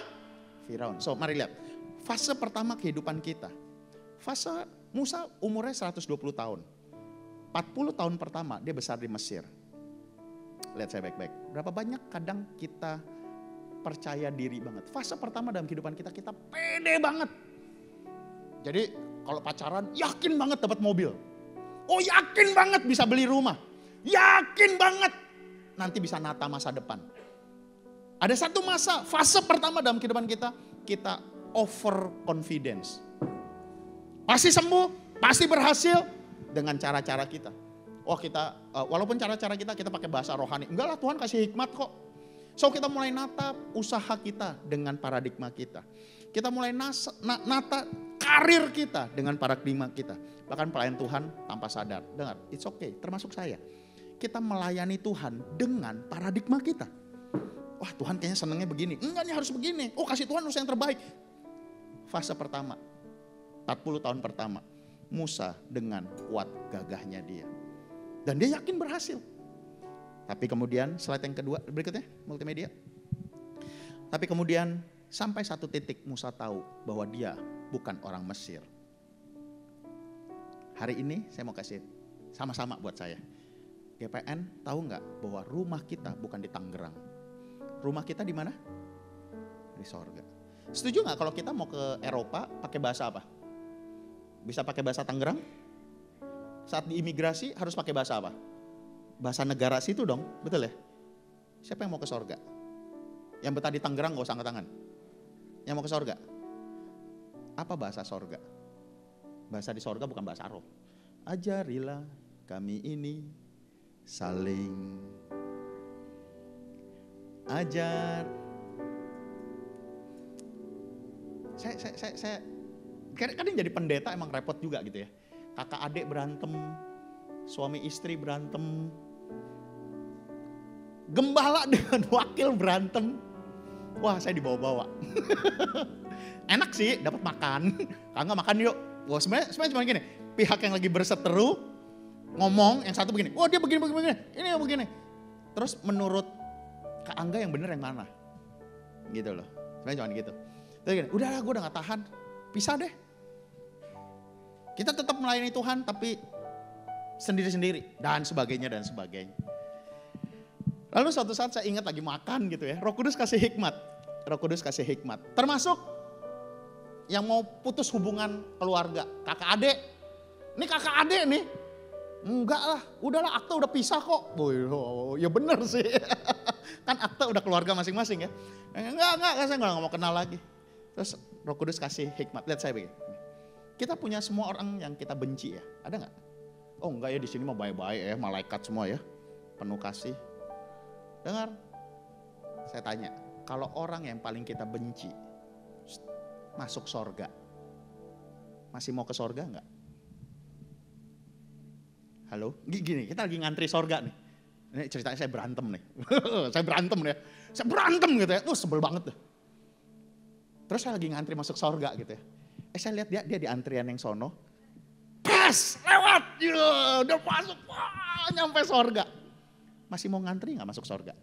[SPEAKER 8] Firaun. So mari lihat. Fase pertama kehidupan kita. Fase Musa umurnya 120 tahun. 40 tahun pertama dia besar di Mesir. Lihat saya baik-baik. Berapa banyak kadang kita percaya diri banget. Fase pertama dalam kehidupan kita pede banget. Jadi kalau pacaran yakin banget dapat mobil. Oh yakin banget bisa beli rumah. Yakin banget nanti bisa nata masa depan. Ada satu masa, fase pertama dalam kehidupan kita over confidence. Pasti sembuh, pasti berhasil dengan cara-cara kita. Oh kita, walaupun cara-cara kita pakai bahasa rohani. Enggak lah, Tuhan kasih hikmat kok. So kita mulai nata usaha kita dengan paradigma kita. Kita mulai nata karir kita dengan paradigma kita. Bahkan pelayan Tuhan tanpa sadar. Dengar, it's okay, termasuk saya. Kita melayani Tuhan dengan paradigma kita. Wah Tuhan kayaknya senangnya begini. Enggak nih harus begini. Oh kasih Tuhan usaha yang terbaik. Fase pertama, 40 tahun pertama. Musa dengan kuat gagahnya dia. Dan dia yakin berhasil. Tapi kemudian slide yang kedua berikutnya multimedia. Tapi kemudian sampai satu titik Musa tahu bahwa dia bukan orang Mesir. Hari ini saya mau kasih sama-sama buat saya. GPN tahu nggak bahwa rumah kita bukan di Tangerang. Rumah kita di mana? Di sorga. Setuju nggak kalau kita mau ke Eropa pakai bahasa apa? Bisa pakai bahasa Tangerang? Saat di imigrasi harus pakai bahasa apa? Bahasa negara situ dong, betul ya? Siapa yang mau ke sorga? Yang betah di Tangerang gak usah angkat tangan. Yang mau ke sorga? Apa bahasa sorga? Bahasa di sorga bukan bahasa roh. Ajarilah kami ini saling ajar. Saya kadang jadi pendeta emang repot juga gitu ya. Kakak adik berantem, suami istri berantem, gembala dengan wakil berantem. Wah saya dibawa-bawa. Enak sih dapat makan, kagak makan yuk. Wah sebenarnya cuma gini, pihak yang lagi berseteru ngomong, yang satu begini, oh dia begini, ini yang begini. Terus menurut Kak Angga yang bener yang mana? Gitu loh, sebenarnya cuma gitu. Terus gini, udahlah gue udah gak tahan, pisah deh. Kita tetap melayani Tuhan tapi sendiri-sendiri dan sebagainya. Lalu suatu saat saya ingat lagi makan gitu ya, Roh Kudus kasih hikmat. Termasuk yang mau putus hubungan keluarga, kakak adik. Ini kakak adik nih. Enggak lah, udahlah akta udah pisah kok. Oh, ya bener sih. Kan akta udah keluarga masing-masing ya. Enggak, saya nggak mau kenal lagi. Terus Roh Kudus kasih hikmat, lihat saya begini. Kita punya semua orang yang kita benci ya, ada nggak? Oh enggak ya, di sini mah baik-baik ya, malaikat semua ya, penuh kasih. Dengar, saya tanya, kalau orang yang paling kita benci masuk sorga, masih mau ke sorga nggak? Halo, gini, kita lagi ngantri sorga nih. Ini ceritanya saya berantem nih, saya berantem gitu ya, sebel banget tuh. Terus saya lagi ngantri masuk sorga gitu ya. Saya lihat dia di antrian yang sono, pas lewat, udah masuk, nyampe sorga. Masih mau ngantri nggak masuk sorga?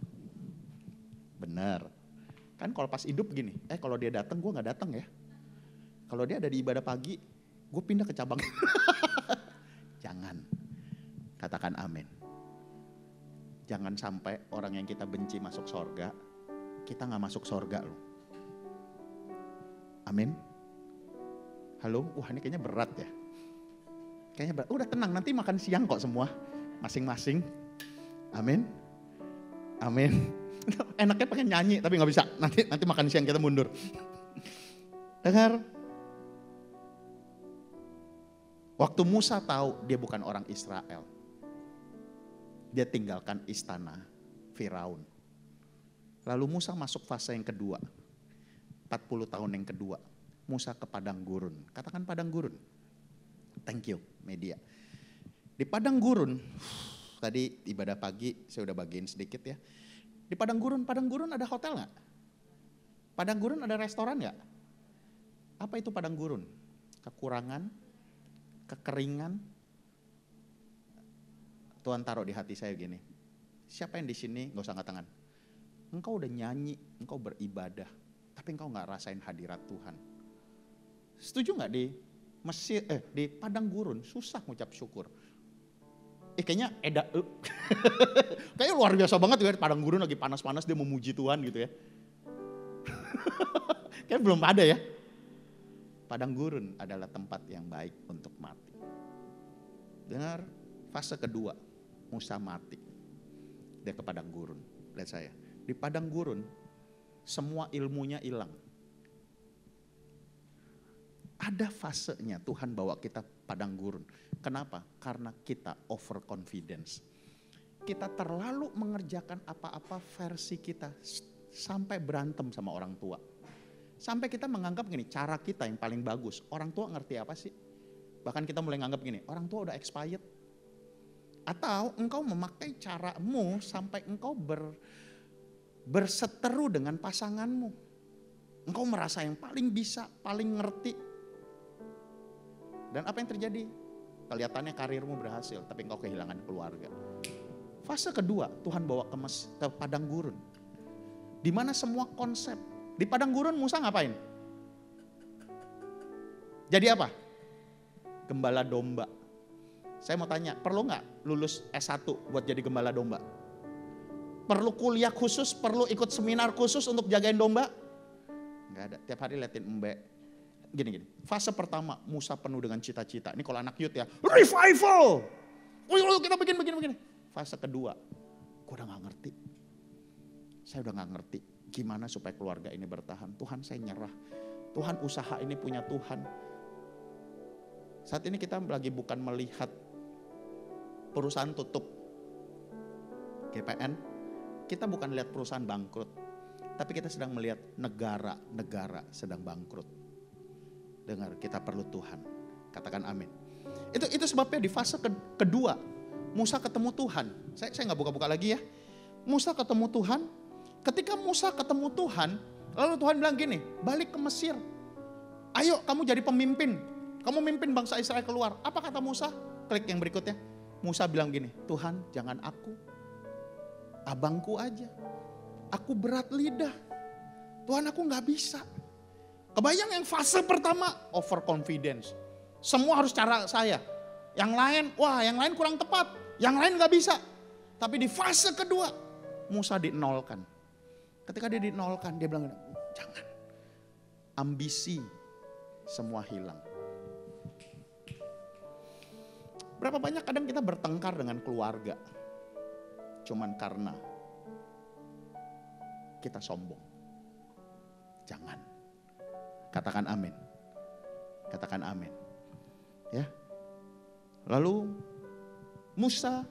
[SPEAKER 8] Bener, kan kalau pas hidup gini, kalau dia datang gue nggak datang ya. Kalau dia ada di ibadah pagi, gue pindah ke cabang. Jangan, katakan amin. Jangan sampai orang yang kita benci masuk sorga, kita nggak masuk sorga loh. Amin. Halo, wah ini kayaknya berat ya. Kayaknya berat. Udah tenang, nanti makan siang kok semua. masing-masing. Amin. Amin. Enaknya pengen nyanyi tapi nggak bisa. Nanti makan siang kita mundur. Dengar. Waktu Musa tahu dia bukan orang Israel. Dia tinggalkan istana Firaun. Lalu Musa masuk fase yang kedua. 40 tahun yang kedua. Musa ke padang gurun. Katakan padang gurun. Thank you media. Di padang gurun, tadi ibadah pagi saya udah bagiin sedikit ya. Di padang gurun ada hotel nggak? Padang gurun ada restoran nggak? Apa itu padang gurun? Kekurangan, kekeringan. Tuhan taruh di hati saya gini. Siapa yang di sini nggak usah angkat tangan. Engkau udah nyanyi, engkau beribadah, tapi engkau nggak rasain hadirat Tuhan. Setuju nggak di Mesir, di padang gurun susah ngucap syukur. Kayaknya kayaknya luar biasa banget ya, padang gurun lagi panas-panas dia memuji Tuhan gitu ya. Kayaknya belum ada ya. Padang gurun adalah tempat yang baik untuk mati. Dengar, fase kedua, Musa mati. Dia ke padang gurun. Lihat saya, di padang gurun semua ilmunya hilang. Ada fasenya Tuhan bawa kita padang gurun. Kenapa? Karena kita overconfidence. Kita terlalu mengerjakan apa-apa versi kita sampai berantem sama orang tua. Sampai kita menganggap gini, cara kita yang paling bagus. Orang tua ngerti apa sih? Bahkan kita mulai nganggap gini, orang tua udah expired. Atau engkau memakai caramu sampai engkau berseteru dengan pasanganmu. Engkau merasa yang paling bisa, paling ngerti. Dan apa yang terjadi? Kelihatannya karirmu berhasil, tapi engkau kehilangan keluarga. Fase kedua, Tuhan bawa ke padang gurun. Di mana semua konsep. Di padang gurun Musa ngapain? Jadi apa? Gembala domba. Saya mau tanya, perlu nggak lulus S1 buat jadi gembala domba? Perlu kuliah khusus, perlu ikut seminar khusus untuk jagain domba? Nggak ada, tiap hari liatin embe. Gini, fase pertama Musa penuh dengan cita-cita. Ini kalau anak youth ya, revival. Oh kita begini. Fase kedua, gue udah gak ngerti. Saya udah gak ngerti gimana supaya keluarga ini bertahan. Tuhan saya nyerah. Tuhan usaha ini punya Tuhan. Saat ini kita lagi bukan melihat perusahaan tutup. GPN, kita bukan lihat perusahaan bangkrut. Tapi kita sedang melihat negara sedang bangkrut. Dengar, kita perlu Tuhan. Katakan amin. Itu sebabnya di fase kedua, Musa ketemu Tuhan. Saya nggak buka-buka lagi ya. Musa ketemu Tuhan. Ketika Musa ketemu Tuhan, lalu Tuhan bilang gini, balik ke Mesir. Ayo kamu jadi pemimpin. Kamu mimpin bangsa Israel keluar. Apa kata Musa? Klik yang berikutnya. Musa bilang gini, Tuhan jangan aku. Abangku aja. Aku berat lidah. Tuhan aku nggak bisa. Kebayang yang fase pertama, overconfidence. Semua harus cara saya. Yang lain kurang tepat. Yang lain gak bisa. Tapi di fase kedua, Musa dinolkan. Ketika dia dinolkan, dia bilang, jangan. Ambisi semua hilang. Berapa banyak kadang kita bertengkar dengan keluarga. Cuman karena kita sombong. Jangan. Katakan amin. Katakan amin. Ya. Lalu Musa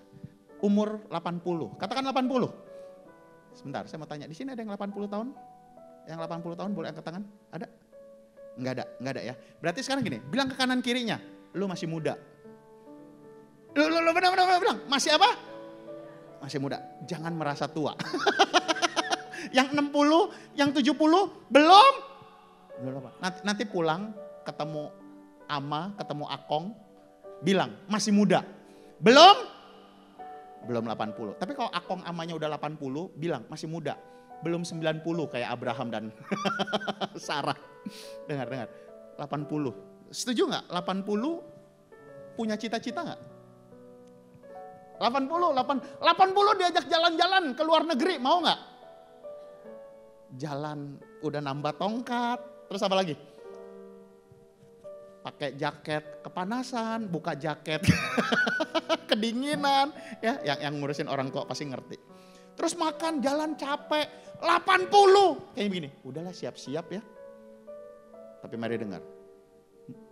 [SPEAKER 8] umur 80. Katakan 80. Sebentar, saya mau tanya. Di sini ada yang 80 tahun? Yang 80 tahun boleh angkat tangan? Ada? Enggak ada ya. Berarti sekarang gini, bilang ke kanan kirinya, lu masih muda. Lu bilang, masih apa? Masih muda. Jangan merasa tua. Yang 60, yang 70 belum. Nanti pulang ketemu ama, ketemu akong, bilang masih muda. Belum 80. Tapi kalau akong amanya udah 80, bilang masih muda. Belum 90 kayak Abraham dan Sarah. Dengar. 80. Setuju gak? 80 punya cita-cita gak? 80 diajak jalan-jalan ke luar negeri, mau gak? Jalan udah nambah tongkat. Terus apa lagi? pakai jaket kepanasan, buka jaket kedinginan, ya yang ngurusin orang tua pasti ngerti. Terus makan, jalan capek, 80. Kayak begini, udahlah siap-siap ya. Tapi mari dengar,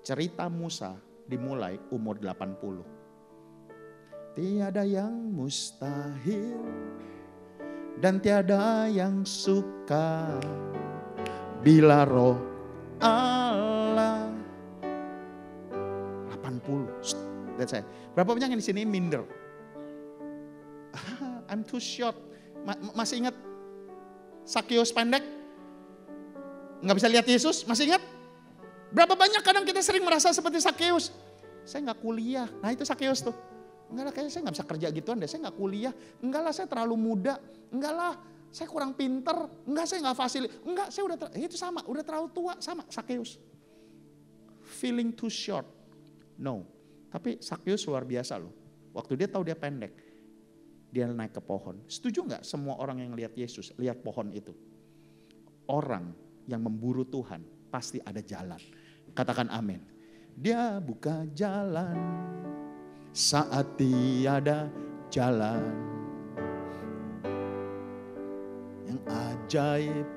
[SPEAKER 8] cerita Musa dimulai umur 80. Tiada yang mustahil dan tiada yang suka bila roh Allah. 80. Lihat saya. Berapa banyak yang di sini minder? I'm too short. Masih ingat Sakeus pendek? Nggak bisa lihat Yesus? Masih ingat? Berapa banyak kadang kita sering merasa seperti Sakeus? Saya nggak kuliah. Nah itu Sakeus tuh. Enggak lah, kayaknya saya nggak bisa kerja gituan deh. Saya nggak kuliah. Enggak lah, saya terlalu muda. Enggak lah, saya kurang pinter. Enggak, saya nggak fasilitas. Enggak, saya itu sama. Udah terlalu tua, sama Sakeus. Feeling too short. No. Tapi Sakeus luar biasa loh. Waktu dia tahu dia pendek, dia naik ke pohon. Setuju nggak semua orang yang lihat Yesus, lihat pohon itu? Orang yang memburu Tuhan pasti ada jalan. Katakan amin. Dia buka jalan saat tiada jalan. Yang ajaib.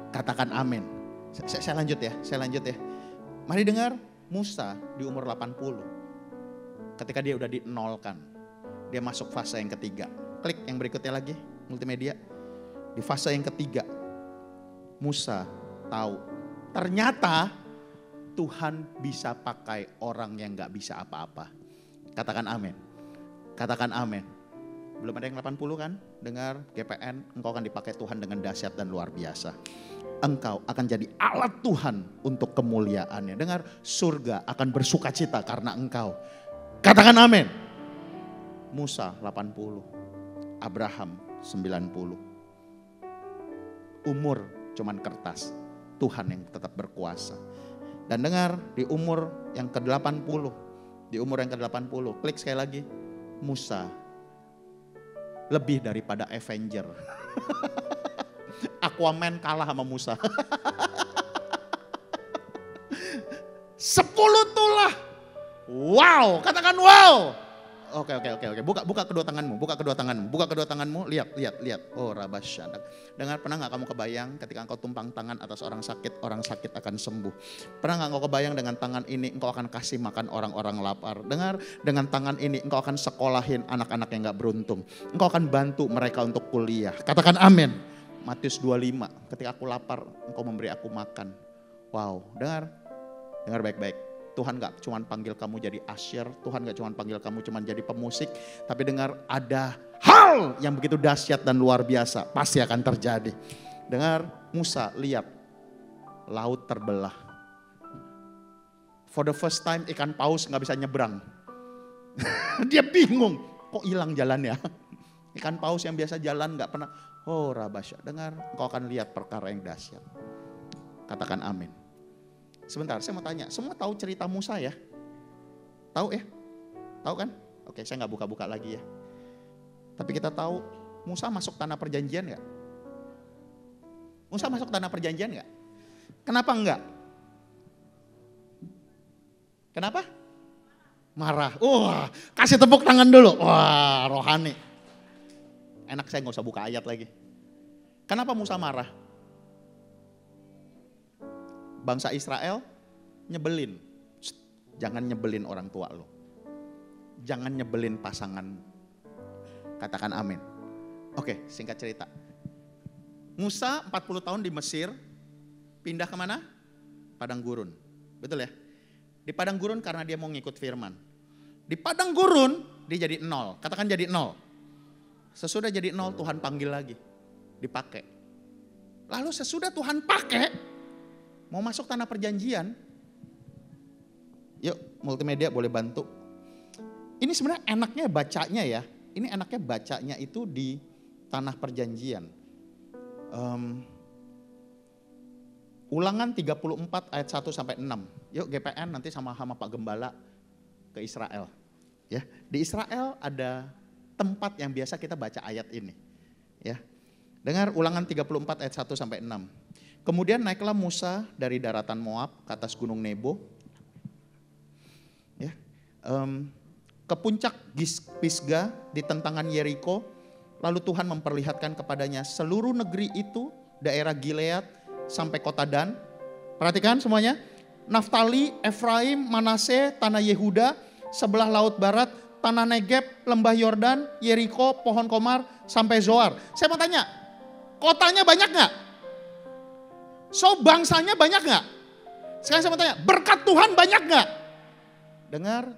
[SPEAKER 8] Katakan amin. Saya lanjut ya, Mari dengar Musa di umur 80. Ketika dia udah dinolkan, dia masuk fase yang ketiga. Klik yang berikutnya lagi, multimedia. Di fase yang ketiga, Musa tahu ternyata Tuhan bisa pakai orang yang gak bisa apa-apa. Katakan amin. Katakan amin. Belum ada yang 80 kan? Dengar GPN, engkau akan dipakai Tuhan dengan dahsyat dan luar biasa. Engkau akan jadi alat Tuhan untuk kemuliaannya. Dengar, surga akan bersukacita karena engkau. Katakan amin. Musa 80, Abraham 90. Umur cuman kertas, Tuhan yang tetap berkuasa. Dan dengar, di umur yang ke-80, klik sekali lagi, Musa lebih daripada Avenger. Aquaman kalah sama Musa. 10 tulah. Wow, katakan wow. Oke. Buka kedua tanganmu. Lihat. Oh, rabasyadak. Dengar, pernah gak kamu kebayang ketika engkau tumpang tangan atas orang sakit akan sembuh. Pernah gak engkau kebayang dengan tangan ini engkau akan kasih makan orang-orang lapar. Dengar, dengan tangan ini engkau akan sekolahin anak-anak yang gak beruntung. Engkau akan bantu mereka untuk kuliah. Katakan amin. Matius 25, ketika aku lapar engkau memberi aku makan. Wow, dengar baik-baik. Tuhan gak cuma panggil kamu jadi asyir, Tuhan gak cuma panggil kamu cuma jadi pemusik, tapi dengar, ada hal yang begitu dahsyat dan luar biasa pasti akan terjadi. Dengar, Musa lihat laut terbelah. For the first time ikan paus gak bisa nyebrang. Dia bingung, kok hilang jalannya. Ikan paus yang biasa jalan gak pernah. Oh rabasya, dengar, engkau akan lihat perkara yang dahsyat. Katakan amin. Sebentar, saya mau tanya, semua tahu cerita Musa ya? Tahu ya? Tahu kan? Oke, saya gak buka-buka lagi ya. Tapi kita tahu Musa masuk tanah perjanjian gak? Musa masuk tanah perjanjian gak? Kenapa enggak? Kenapa? Marah. Wah, kasih tepuk tangan dulu. Wah, rohani. Enak, saya gak usah buka ayat lagi. Kenapa Musa marah? Bangsa Israel nyebelin. Jangan nyebelin orang tua lo. Jangan nyebelin pasangan. Katakan amin. Oke, singkat cerita. Musa 40 tahun di Mesir, pindah kemana? Padang gurun. Betul ya? Di padang gurun karena dia mau ngikut firman. Di padang gurun dia jadi 0. Katakan jadi 0. Sesudah jadi 0 Tuhan panggil lagi. Dipakai. Lalu sesudah Tuhan pakai, mau masuk tanah perjanjian. Yuk multimedia boleh bantu. Ini sebenarnya enaknya bacanya ya. Ini enaknya bacanya itu di tanah perjanjian. Ulangan 34 ayat 1 sampai 6. Yuk GPN nanti sama Pak Gembala ke Israel. Ya, di Israel ada tempat yang biasa kita baca ayat ini. Ya. Dengar Ulangan 34 ayat 1 sampai 6. Kemudian naiklah Musa dari daratan Moab ke atas gunung Nebo. Ya, ke puncak Pisga di tentangan Yeriko. Lalu Tuhan memperlihatkan kepadanya seluruh negeri itu, daerah Gilead sampai kota Dan. Perhatikan semuanya. Naftali, Efraim, Manase, tanah Yehuda, sebelah laut barat, tanah Negeb, lembah Yordan, Yeriko, pohon komar, sampai Zoar. Saya mau tanya, kotanya banyak gak? So bangsanya banyak gak? Sekarang saya mau tanya, berkat Tuhan banyak gak? Dengar,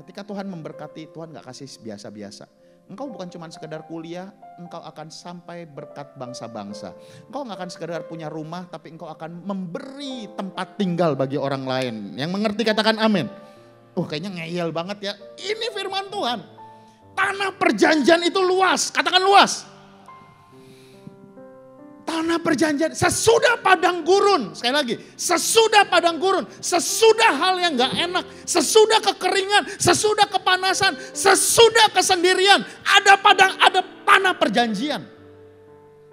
[SPEAKER 8] ketika Tuhan memberkati, Tuhan gak kasih biasa-biasa. Engkau bukan cuma sekedar kuliah, engkau akan sampai berkat bangsa-bangsa. Engkau gak akan sekedar punya rumah, tapi engkau akan memberi tempat tinggal bagi orang lain. Yang mengerti katakan amin. Kayaknya ngeyel banget ya. Ini firman Tuhan. Tanah perjanjian itu luas, katakan luas. Tanah perjanjian, sesudah padang gurun, sekali lagi, sesudah padang gurun, sesudah hal yang gak enak, sesudah kekeringan, sesudah kepanasan, sesudah kesendirian, ada tanah perjanjian.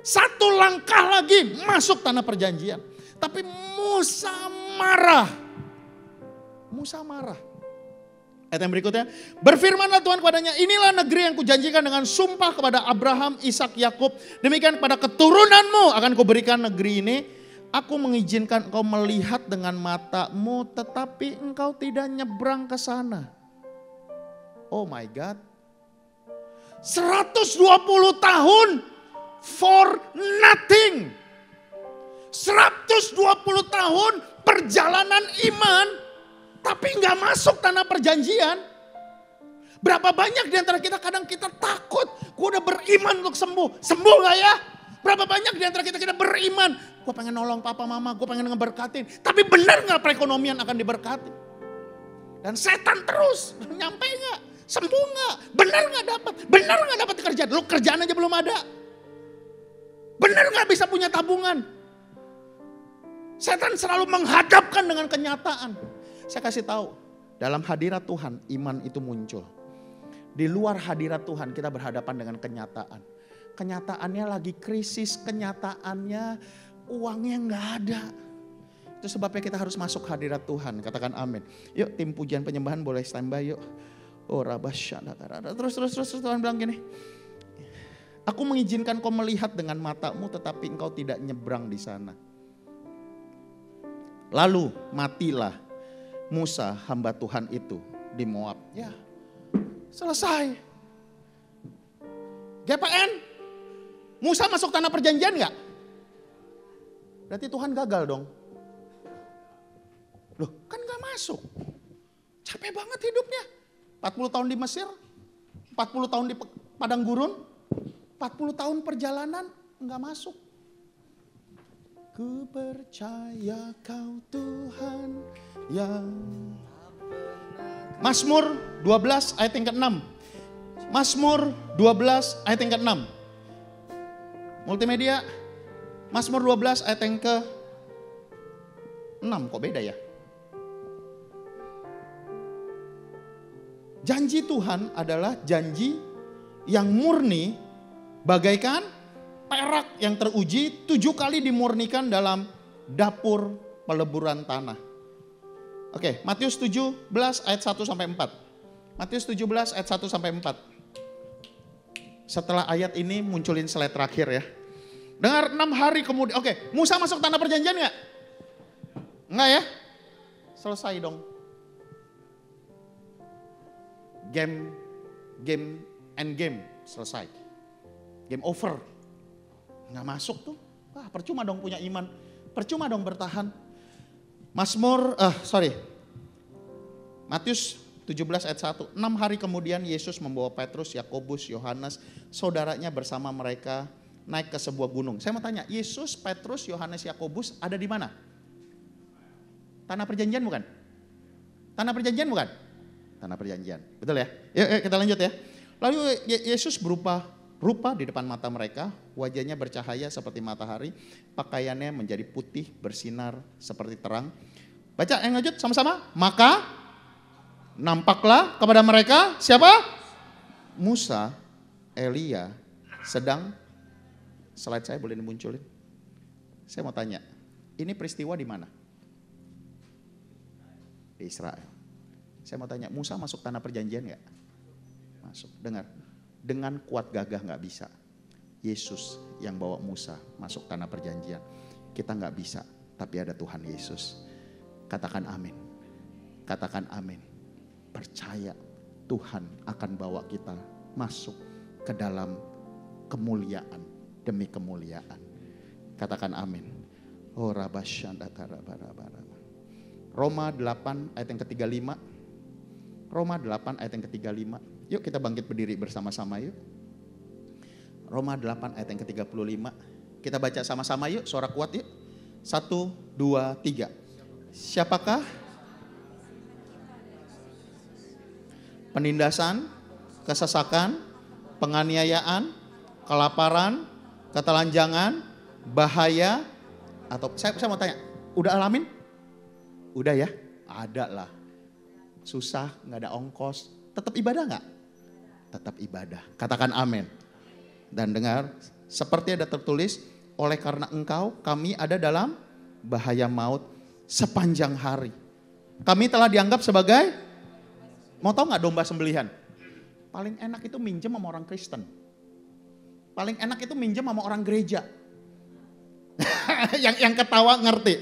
[SPEAKER 8] Satu langkah lagi masuk tanah perjanjian. Tapi Musa marah. Ayat yang berikutnya, berfirmanlah Tuhan kepadanya, inilah negeri yang kujanjikan dengan sumpah kepada Abraham, Ishak, Yakub. Demikian kepada keturunanmu akan kuberikan negeri ini. Aku mengizinkan engkau melihat dengan matamu, tetapi engkau tidak nyebrang ke sana. Oh my God. 120 tahun for nothing. 120 tahun perjalanan iman, tapi nggak masuk tanah perjanjian. Berapa banyak di antara kita kadang kita takut, gue udah beriman untuk sembuh gak ya? Berapa banyak di antara kita beriman, gue pengen nolong papa mama, gue pengen ngeberkatin. Tapi benar gak perekonomian akan diberkati? Dan setan terus, nyampe gak? Sembuh gak? Benar gak dapat kerjaan? Lu kerjaan aja belum ada. Benar gak bisa punya tabungan? Setan selalu menghadapkan dengan kenyataan. Saya kasih tahu, dalam hadirat Tuhan iman itu muncul. Di luar hadirat Tuhan kita berhadapan dengan kenyataan. Kenyataannya lagi krisis, kenyataannya uangnya nggak ada. Itu sebabnya kita harus masuk hadirat Tuhan, katakan amin. Yuk tim pujian penyembahan boleh standby yuk. Oh rabasyana. Terus Tuhan bilang gini. Aku mengizinkan kau melihat dengan matamu tetapi engkau tidak nyebrang di sana. Lalu matilah Musa hamba Tuhan itu di Moab. Ya, selesai. GPN, Musa masuk tanah perjanjian gak? Berarti Tuhan gagal dong. Loh kan gak masuk. Capek banget hidupnya. 40 tahun di Mesir, 40 tahun di padang gurun, 40 tahun perjalanan gak masuk. Ku percaya kau Tuhan yang Mazmur 12 ayat yang ke-6. Mazmur 12 ayat yang ke-6. Multimedia Mazmur 12 ayat yang ke-6. Kok beda ya? Janji Tuhan adalah janji yang murni bagaikan perak yang teruji 7 kali dimurnikan dalam dapur peleburan tanah. Oke, Matius 17 ayat 1 sampai 4. Matius 17 ayat 1 sampai 4. Setelah ayat ini munculin slide terakhir ya. Dengar 6 hari kemudian. Oke, Musa masuk tanah perjanjian gak? Enggak ya? Selesai dong. Game selesai. Game over. Nggak masuk tuh. Wah, percuma dong punya iman. Percuma dong bertahan. Matius 17 ayat 1. 6 hari kemudian Yesus membawa Petrus, Yakobus, Yohanes, saudaranya bersama mereka naik ke sebuah gunung. Saya mau tanya, Yesus, Petrus, Yohanes, Yakobus ada di mana? Tanah perjanjian bukan? Tanah perjanjian bukan? Tanah perjanjian. Betul ya? Yuk kita lanjut ya. Lalu Yesus rupa di depan mata mereka, wajahnya bercahaya seperti matahari, pakaiannya menjadi putih bersinar seperti terang. Baca yang lanjut sama-sama. Maka nampaklah kepada mereka siapa? Musa, Elia sedang, slide saya boleh dimunculin. Saya mau tanya, ini peristiwa di mana? Di Israel. Saya mau tanya, Musa masuk tanah perjanjian nggak? Masuk. Dengar, dengan kuat gagah nggak bisa. Yesus yang bawa Musa masuk tanah perjanjian. Kita nggak bisa, tapi ada Tuhan Yesus. Katakan amin. Katakan amin. Percaya Tuhan akan bawa kita masuk ke dalam kemuliaan demi kemuliaan. Katakan amin. Oh Roma 8 ayat yang ke-35. Roma 8 ayat yang ke-35. Yuk kita bangkit berdiri bersama-sama yuk. Roma 8 ayat yang ke-35. Kita baca sama-sama yuk, suara kuat yuk. 1, 2, 3. Siapakah penindasan, kesesakan, penganiayaan, kelaparan, ketelanjangan, bahaya, atau saya mau tanya, udah alamin? Udah ya? Ada lah. Susah, nggak ada ongkos, tetap ibadah nggak? Tetap ibadah. Katakan amin. Dan dengar, seperti ada tertulis, oleh karena engkau kami ada dalam bahaya maut sepanjang hari. Kami telah dianggap sebagai, mau tahu nggak domba sembelihan? Paling enak itu minjem sama orang Kristen. Paling enak itu minjem sama orang gereja. yang ketawa ngerti.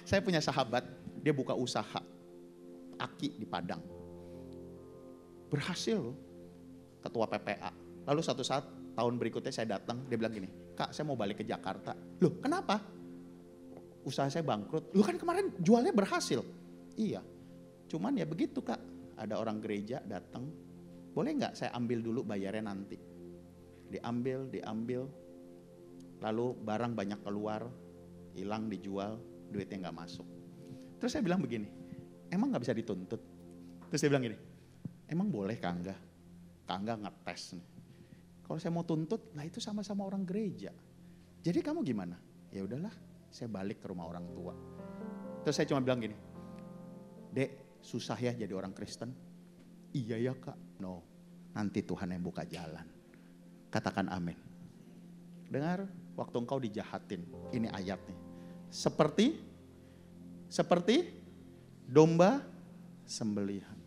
[SPEAKER 8] Saya punya sahabat, dia buka usaha aki di Padang. Berhasil loh, ketua PPA. Lalu satu saat tahun berikutnya saya datang, dia bilang gini, Kak saya mau balik ke Jakarta. Loh kenapa? Usaha saya bangkrut. Loh kan kemarin jualnya berhasil. Iya, cuman ya begitu Kak. Ada orang gereja datang, boleh nggak saya ambil dulu bayarnya nanti. Diambil. Lalu barang banyak keluar, hilang dijual, duitnya nggak masuk. Terus saya bilang begini, emang nggak bisa dituntut? Terus dia bilang gini, emang boleh Kak Angga ngetes nih. Kalau saya mau tuntut, lah itu sama-sama orang gereja. Jadi kamu gimana? Ya udahlah, saya balik ke rumah orang tua. Terus saya cuma bilang gini, Dek, susah ya jadi orang Kristen? Iya ya Kak. No, nanti Tuhan yang buka jalan. Katakan amin. Dengar, waktu engkau dijahatin, ini ayatnya. Seperti domba sembelihan.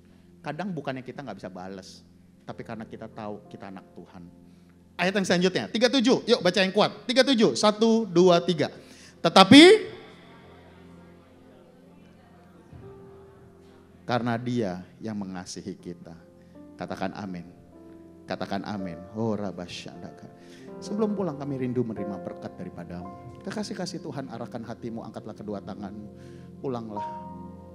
[SPEAKER 8] Kadang bukannya kita gak bisa balas, tapi karena kita tahu kita anak Tuhan. Ayat yang selanjutnya, 37, yuk baca yang kuat. 37, 1, 2, 3. Tetapi karena Dia yang mengasihi kita. Katakan amin. Katakan amin. Oh rabasyadaka. Sebelum pulang kami rindu menerima berkat daripadamu. Kekasih-kasih Tuhan arahkan hatimu, angkatlah kedua tanganmu. Pulanglah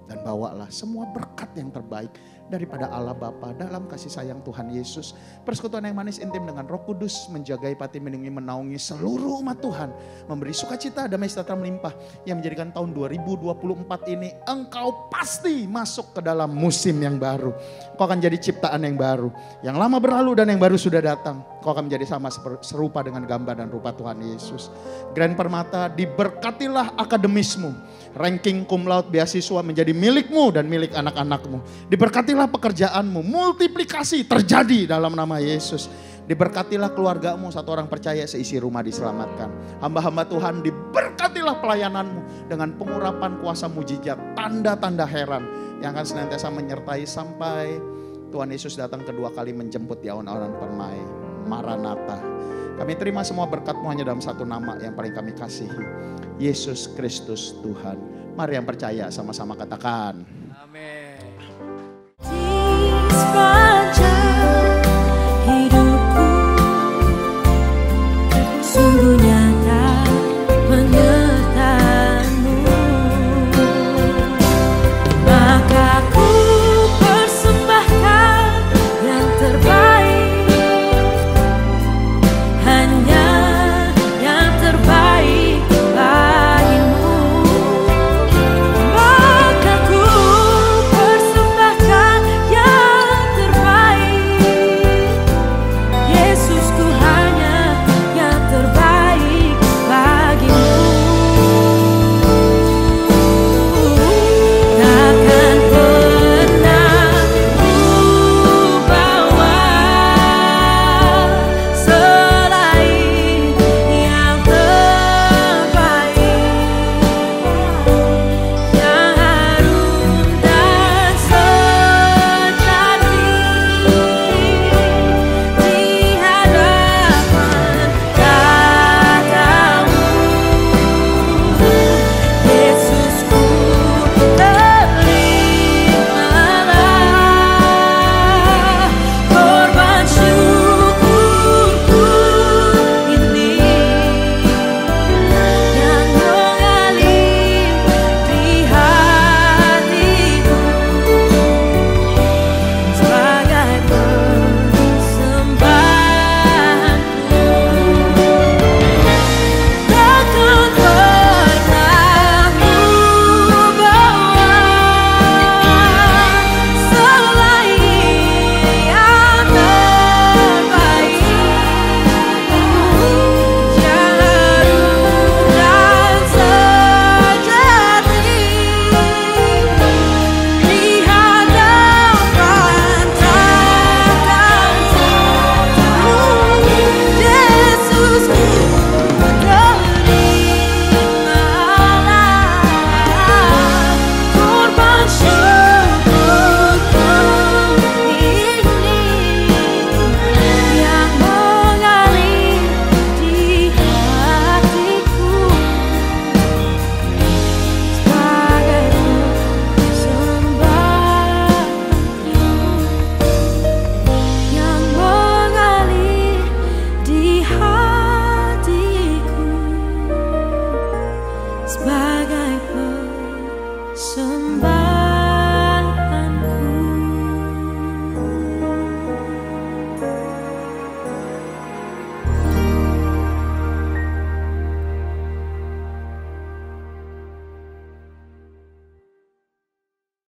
[SPEAKER 8] dan bawalah semua berkat yang terbaik daripada Allah Bapa dalam kasih sayang Tuhan Yesus. Persekutuan yang manis intim dengan Roh Kudus menjagai, pati, melindungi, menaungi seluruh umat Tuhan. Memberi sukacita, damai sejahtera melimpah yang menjadikan tahun 2024 ini engkau pasti masuk ke dalam musim yang baru. Kau akan jadi ciptaan yang baru. Yang lama berlalu dan yang baru sudah datang. Kau akan menjadi sama serupa dengan gambar dan rupa Tuhan Yesus. Grand Permata, diberkatilah akademismu. Ranking cum laude beasiswa menjadi milikmu dan milik anak-anakmu. Diberkatilah pekerjaanmu, multiplikasi terjadi dalam nama Yesus. Diberkatilah keluargamu, satu orang percaya seisi rumah diselamatkan. Hamba-hamba Tuhan, diberkatilah pelayananmu dengan pengurapan kuasa mujizat, tanda-tanda heran yang akan senantiasa menyertai sampai Tuhan Yesus datang kedua kali menjemput di awan-awan permai. Maranatha. Kami terima semua berkat-Mu hanya dalam satu nama yang paling kami kasihi. Yesus Kristus Tuhan. Mari yang percaya sama-sama katakan.